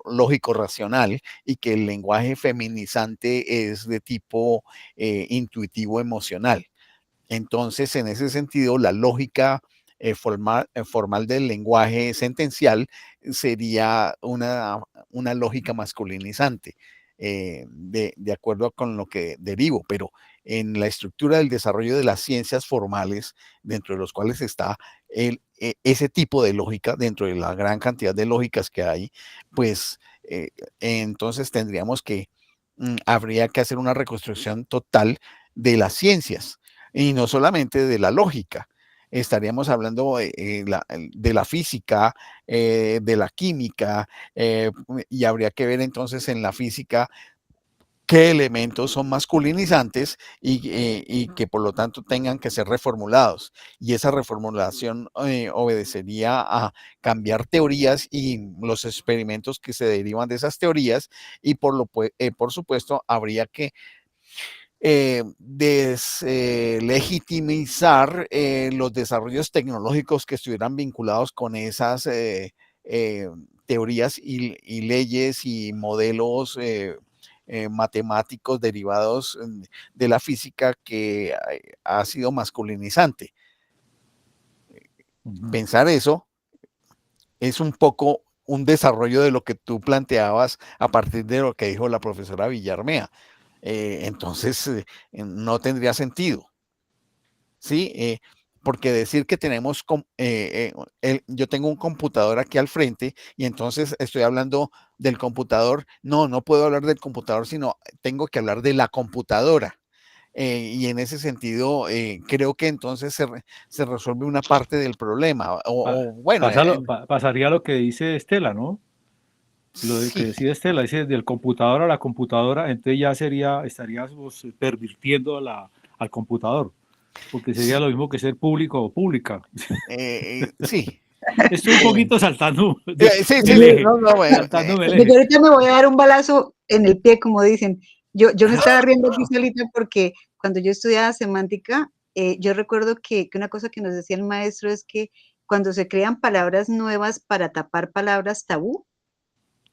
lógico racional y que el lenguaje feminizante es de tipo intuitivo emocional. Entonces, en ese sentido, la lógica formal del lenguaje sentencial sería una lógica masculinizante, de acuerdo con lo que derivo, pero en la estructura del desarrollo de las ciencias formales, dentro de los cuales está ese tipo de lógica, dentro de la gran cantidad de lógicas que hay, pues entonces tendríamos que, habría que hacer una reconstrucción total de las ciencias y no solamente de la lógica. Estaríamos hablando de la física, de la química, y habría que ver entonces en la física qué elementos son masculinizantes y que por lo tanto tengan que ser reformulados. Y esa reformulación obedecería a cambiar teorías y los experimentos que se derivan de esas teorías, y por supuesto habría que deslegitimizar los desarrollos tecnológicos que estuvieran vinculados con esas teorías y leyes y modelos matemáticos derivados de la física que ha sido masculinizante. Pensar eso es un poco un desarrollo de lo que tú planteabas a partir de lo que dijo la profesora Villarmea. Entonces no tendría sentido, ¿sí? Porque decir que tenemos, yo tengo un computador aquí al frente y entonces estoy hablando del computador, no puedo hablar del computador, sino tengo que hablar de la computadora. Y en ese sentido, creo que entonces se resuelve una parte del problema. Bueno, pasaría lo que dice Estela, ¿no? Lo que sí. decía Estela, dice del computador a la computadora, entonces ya estaríamos pervirtiendo al computador, porque sería lo mismo que ser público o pública. Sí. Estoy un poquito saltando Sí, saltándome el eje. Yo ahorita me voy a dar un balazo en el pie, como dicen. Yo me estaba riendo aquí solita porque cuando yo estudiaba semántica, yo recuerdo que una cosa que nos decía el maestro es que cuando se crean palabras nuevas para tapar palabras tabú,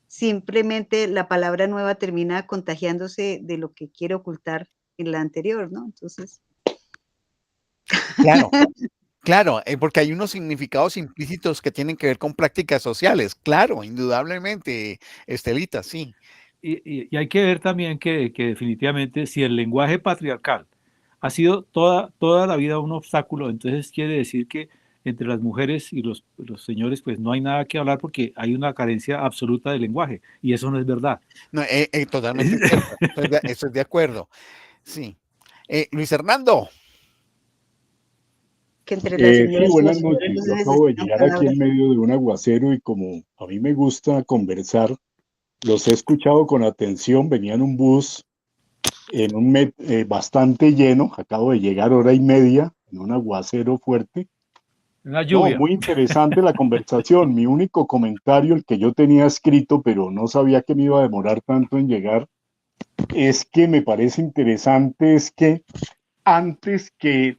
simplemente la palabra nueva termina contagiándose de lo que quiere ocultar en la anterior, ¿no? Entonces. Claro, porque hay unos significados implícitos que tienen que ver con prácticas sociales, claro, indudablemente, Estelita, sí. Y hay que ver también que definitivamente si el lenguaje patriarcal ha sido toda la vida un obstáculo, entonces quiere decir que entre las mujeres y los señores pues no hay nada que hablar porque hay una carencia absoluta de lenguaje y eso no es verdad. No, totalmente cierto, estoy de acuerdo, sí. Luis Hernando. Que entre las señoras sí, y buenas los noches. señores Yo no se acabo de necesitan llegar aquí en palabras. medio de un aguacero y como a mí me gusta conversar, los he escuchado con atención. Venía en un bus en un bastante lleno. Acabo de llegar 1 hora y media en un aguacero fuerte. Una lluvia. No, muy interesante la conversación. Mi único comentario, el que yo tenía escrito, pero no sabía que me iba a demorar tanto en llegar, es que me parece interesante es que antes que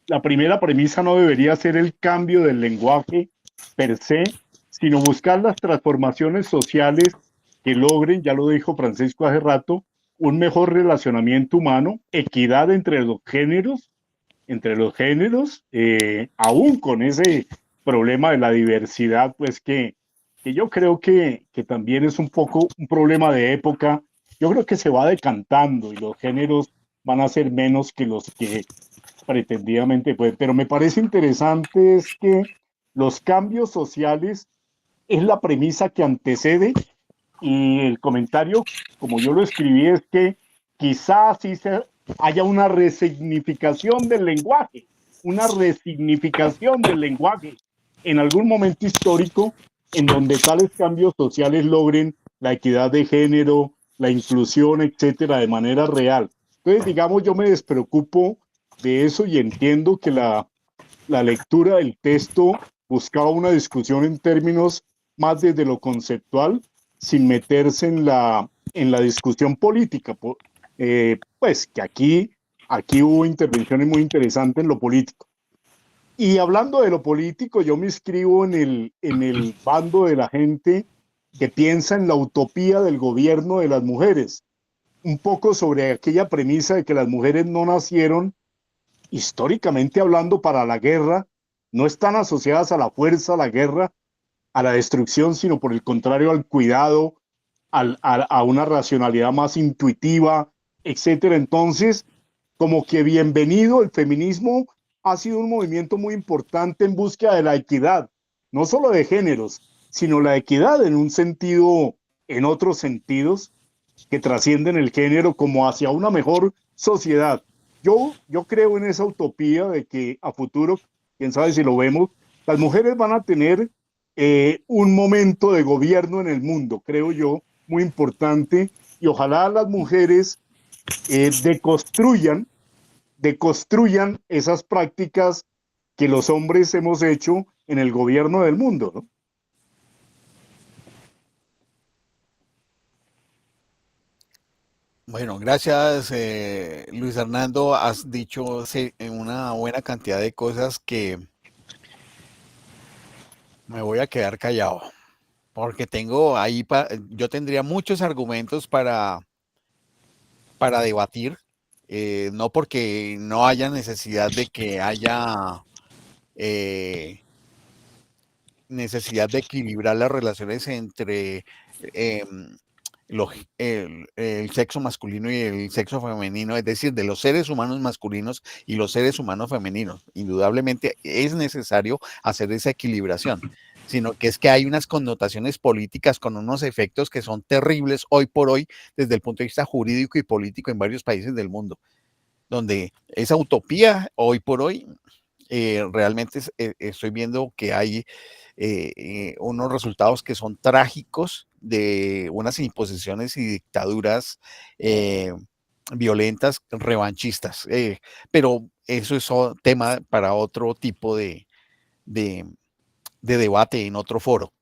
la primera premisa no debería ser el cambio del lenguaje per se, sino buscar las transformaciones sociales que logren, ya lo dijo Francisco hace rato, un mejor relacionamiento humano, equidad entre los géneros, aún con ese problema de la diversidad, pues que yo creo que también es un poco un problema de época. Yo creo que se va decantando y los géneros van a ser menos que los que pretendidamente puede, pero me parece interesante es que los cambios sociales es la premisa que antecede y el comentario, como yo lo escribí, es que quizás sí haya una resignificación del lenguaje, en algún momento histórico en donde tales cambios sociales logren la equidad de género, la inclusión, etcétera, de manera real. Entonces, digamos, yo me despreocupo de eso y entiendo que la lectura del texto buscaba una discusión en términos más desde lo conceptual, sin meterse en la discusión política, pues que aquí aquí hubo intervenciones muy interesantes en lo político. Y hablando de lo político, yo me inscribo en el bando de la gente que piensa en la utopía del gobierno de las mujeres, un poco sobre aquella premisa de que las mujeres no nacieron, históricamente hablando, para la guerra, no están asociadas a la fuerza, a la guerra, a la destrucción, sino por el contrario al cuidado, a una racionalidad más intuitiva, etcétera. Entonces, como que bienvenido, el feminismo ha sido un movimiento muy importante en búsqueda de la equidad, no solo de géneros, sino la equidad en un sentido, en otros sentidos que trascienden el género, como hacia una mejor sociedad. Yo creo en esa utopía de que a futuro, quién sabe si lo vemos, las mujeres van a tener un momento de gobierno en el mundo, creo yo, muy importante, y ojalá las mujeres deconstruyan esas prácticas que los hombres hemos hecho en el gobierno del mundo, ¿no? Bueno, gracias, Luis Hernando. Has dicho una buena cantidad de cosas que me voy a quedar callado, porque tengo ahí, yo tendría muchos argumentos para debatir, no porque no haya necesidad de que haya necesidad de equilibrar las relaciones entre el sexo masculino y el sexo femenino, es decir, de los seres humanos masculinos y los seres humanos femeninos. Indudablemente es necesario hacer esa equilibración, sino que es que hay unas connotaciones políticas con unos efectos que son terribles hoy por hoy desde el punto de vista jurídico y político en varios países del mundo, donde esa utopía hoy por hoy realmente estoy viendo que hay unos resultados que son trágicos de unas imposiciones y dictaduras violentas, revanchistas. Pero eso es tema para otro tipo de debate en otro foro.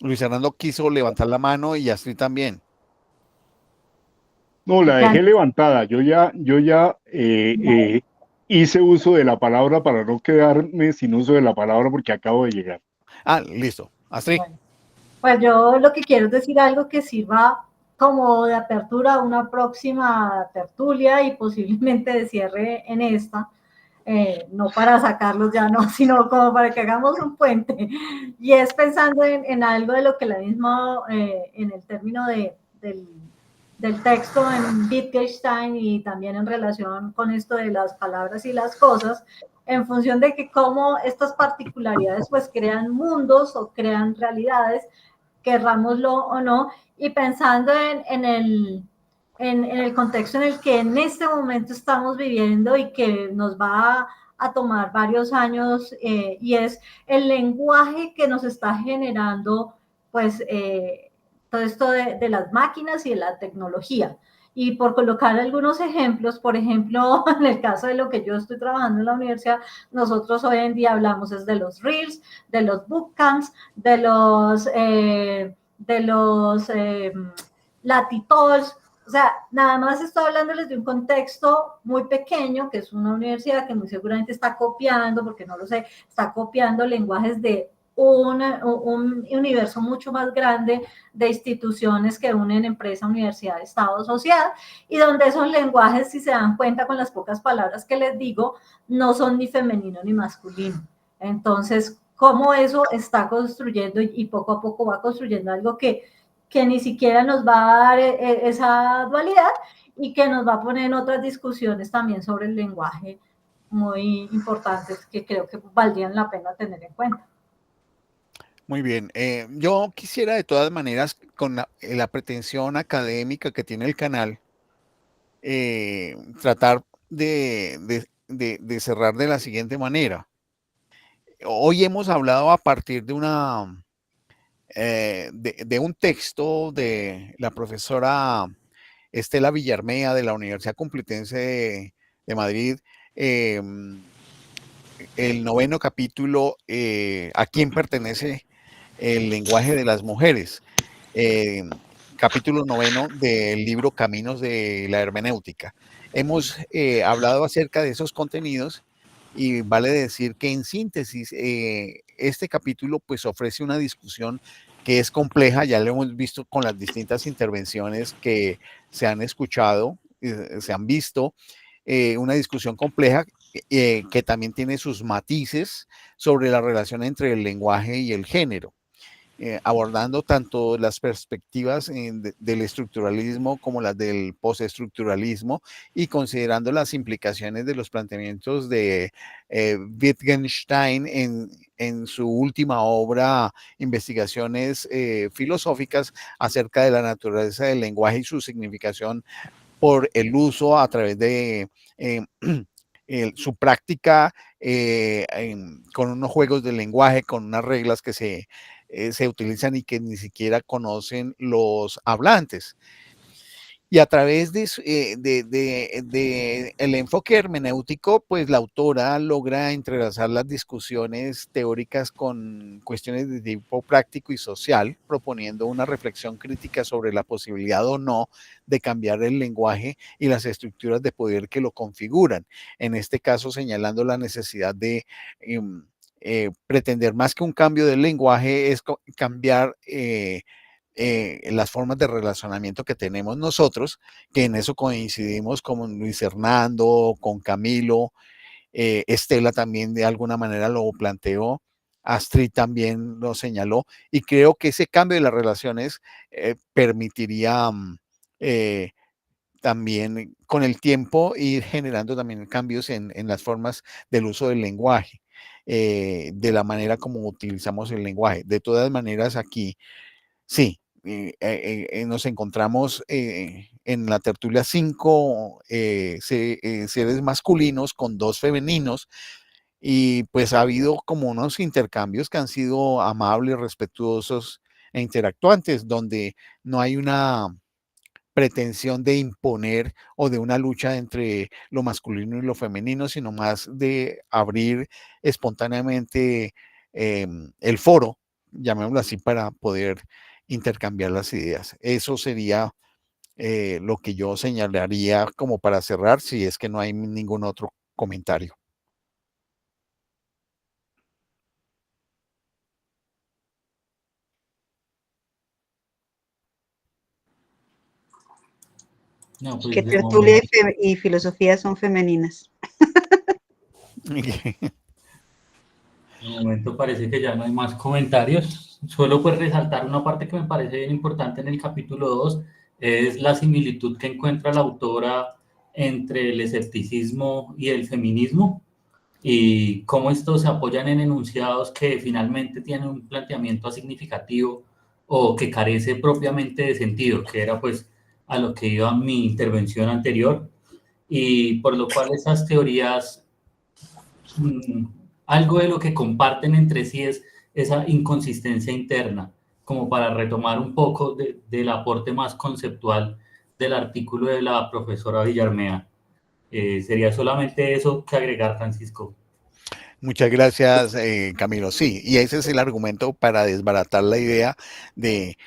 Luis Hernando quiso levantar la mano y Astrid también. No, la dejé levantada. Yo ya hice uso de la palabra para no quedarme sin uso de la palabra porque acabo de llegar. Ah, listo. Astrid. Bueno, pues yo lo que quiero es decir algo que sirva como de apertura a una próxima tertulia y posiblemente de cierre en esta. No para sacarlos ya, no, sino como para que hagamos un puente. Y es pensando en algo de lo que la misma, en el término del texto en Wittgenstein y también en relación con esto de las palabras y las cosas, en función de que cómo estas particularidades pues crean mundos o crean realidades, querrámoslo o no, y pensando en el contexto en el que en este momento estamos viviendo y que nos va a tomar varios años, y es el lenguaje que nos está generando pues todo esto de las máquinas y de la tecnología. Y por colocar algunos ejemplos, por ejemplo, en el caso de lo que yo estoy trabajando en la universidad, nosotros hoy en día hablamos es de los Reels, de los bootcamps, de los Latitols. O sea, nada más estoy hablándoles de un contexto muy pequeño, que es una universidad que muy seguramente está copiando, porque no lo sé, está copiando lenguajes de un universo mucho más grande de instituciones que unen empresa, universidad, Estado, sociedad, y donde esos lenguajes, si se dan cuenta con las pocas palabras que les digo, no son ni femenino ni masculino. Entonces, cómo eso está construyendo y poco a poco va construyendo algo que ni siquiera nos va a dar esa dualidad y que nos va a poner en otras discusiones también sobre el lenguaje muy importantes que creo que valdrían la pena tener en cuenta. Muy bien. Yo quisiera de todas maneras, con la pretensión académica que tiene el canal, tratar de cerrar de la siguiente manera. Hoy hemos hablado a partir de de un texto de la profesora Estela Villarmea de la Universidad Complutense de Madrid, el 9º capítulo, ¿a quién pertenece el lenguaje de las mujeres? capítulo 9 del libro Caminos de la Hermenéutica. Hemos hablado acerca de esos contenidos y vale decir que en síntesis este capítulo pues ofrece una discusión que es compleja, ya lo hemos visto con las distintas intervenciones que se han escuchado, se han visto, una discusión compleja que también tiene sus matices sobre la relación entre el lenguaje y el género. Abordando tanto las perspectivas del estructuralismo como las del postestructuralismo y considerando las implicaciones de los planteamientos de Wittgenstein en su última obra, Investigaciones filosóficas acerca de la naturaleza del lenguaje y su significación por el uso a través de su práctica con unos juegos de lenguaje, con unas reglas que se utilizan y que ni siquiera conocen los hablantes. Y a través de el enfoque hermenéutico, pues la autora logra entrelazar las discusiones teóricas con cuestiones de tipo práctico y social, proponiendo una reflexión crítica sobre la posibilidad o no de cambiar el lenguaje y las estructuras de poder que lo configuran. En este caso, señalando la necesidad de pretender más que un cambio del lenguaje, es cambiar las formas de relacionamiento que tenemos nosotros, que en eso coincidimos con Luis Hernando, con Camilo, Estela también de alguna manera lo planteó, Astrid también lo señaló, y creo que ese cambio de las relaciones permitiría también con el tiempo ir generando también cambios en las formas del uso del lenguaje, de la manera como utilizamos el lenguaje. De todas maneras, aquí sí, nos encontramos en la tertulia 5 seres masculinos con 2 femeninos, y pues ha habido como unos intercambios que han sido amables, respetuosos e interactuantes, donde no hay una pretensión de imponer o de una lucha entre lo masculino y lo femenino, sino más de abrir espontáneamente el foro, llamémoslo así, para poder intercambiar las ideas. Eso sería lo que yo señalaría como para cerrar, si es que no hay ningún otro comentario. No, pues Que de tertulia momento, y filosofía son femeninas. de momento parece que ya no hay más comentarios. Solo pues resaltar una parte que me parece bien importante en el capítulo 2, es la similitud que encuentra la autora entre el escepticismo y el feminismo, y cómo estos se apoyan en enunciados que finalmente tienen un planteamiento significativo o que carece propiamente de sentido, que era pues a lo que iba mi intervención anterior, y por lo cual esas teorías, algo de lo que comparten entre sí es esa inconsistencia interna, como para retomar un poco del aporte más conceptual del artículo de la profesora Villarmea. Sería solamente eso que agregar, Francisco. Muchas gracias, Camilo. Sí, y ese es el argumento para desbaratar la idea de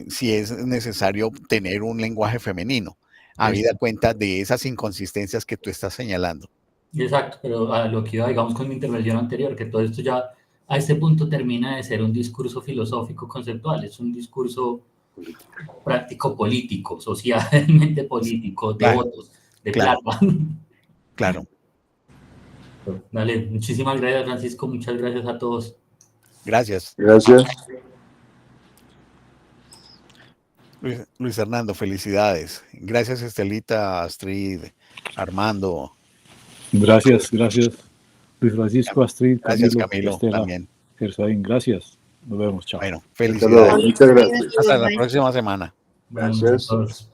si es necesario tener un lenguaje femenino, habida cuenta de esas inconsistencias que tú estás señalando. Exacto, pero a lo que iba, digamos, con mi intervención anterior, que todo esto ya a este punto termina de ser un discurso filosófico conceptual, es un discurso práctico político, socialmente político, de Claro, votos, de claro, plata. claro. Dale, muchísimas gracias, Francisco, muchas gracias a todos. Gracias. Gracias. Luis Hernando, felicidades. Gracias, Estelita, Astrid, Armando. Gracias, gracias. Luis Francisco, Astrid, Gracias, Camilo, Camilo, Estela, también. Gersaín, gracias. Nos vemos, chao. Bueno, Hasta luego. felicidades. Muchas gracias. Hasta la próxima semana. Buenas Gracias. noches a todos.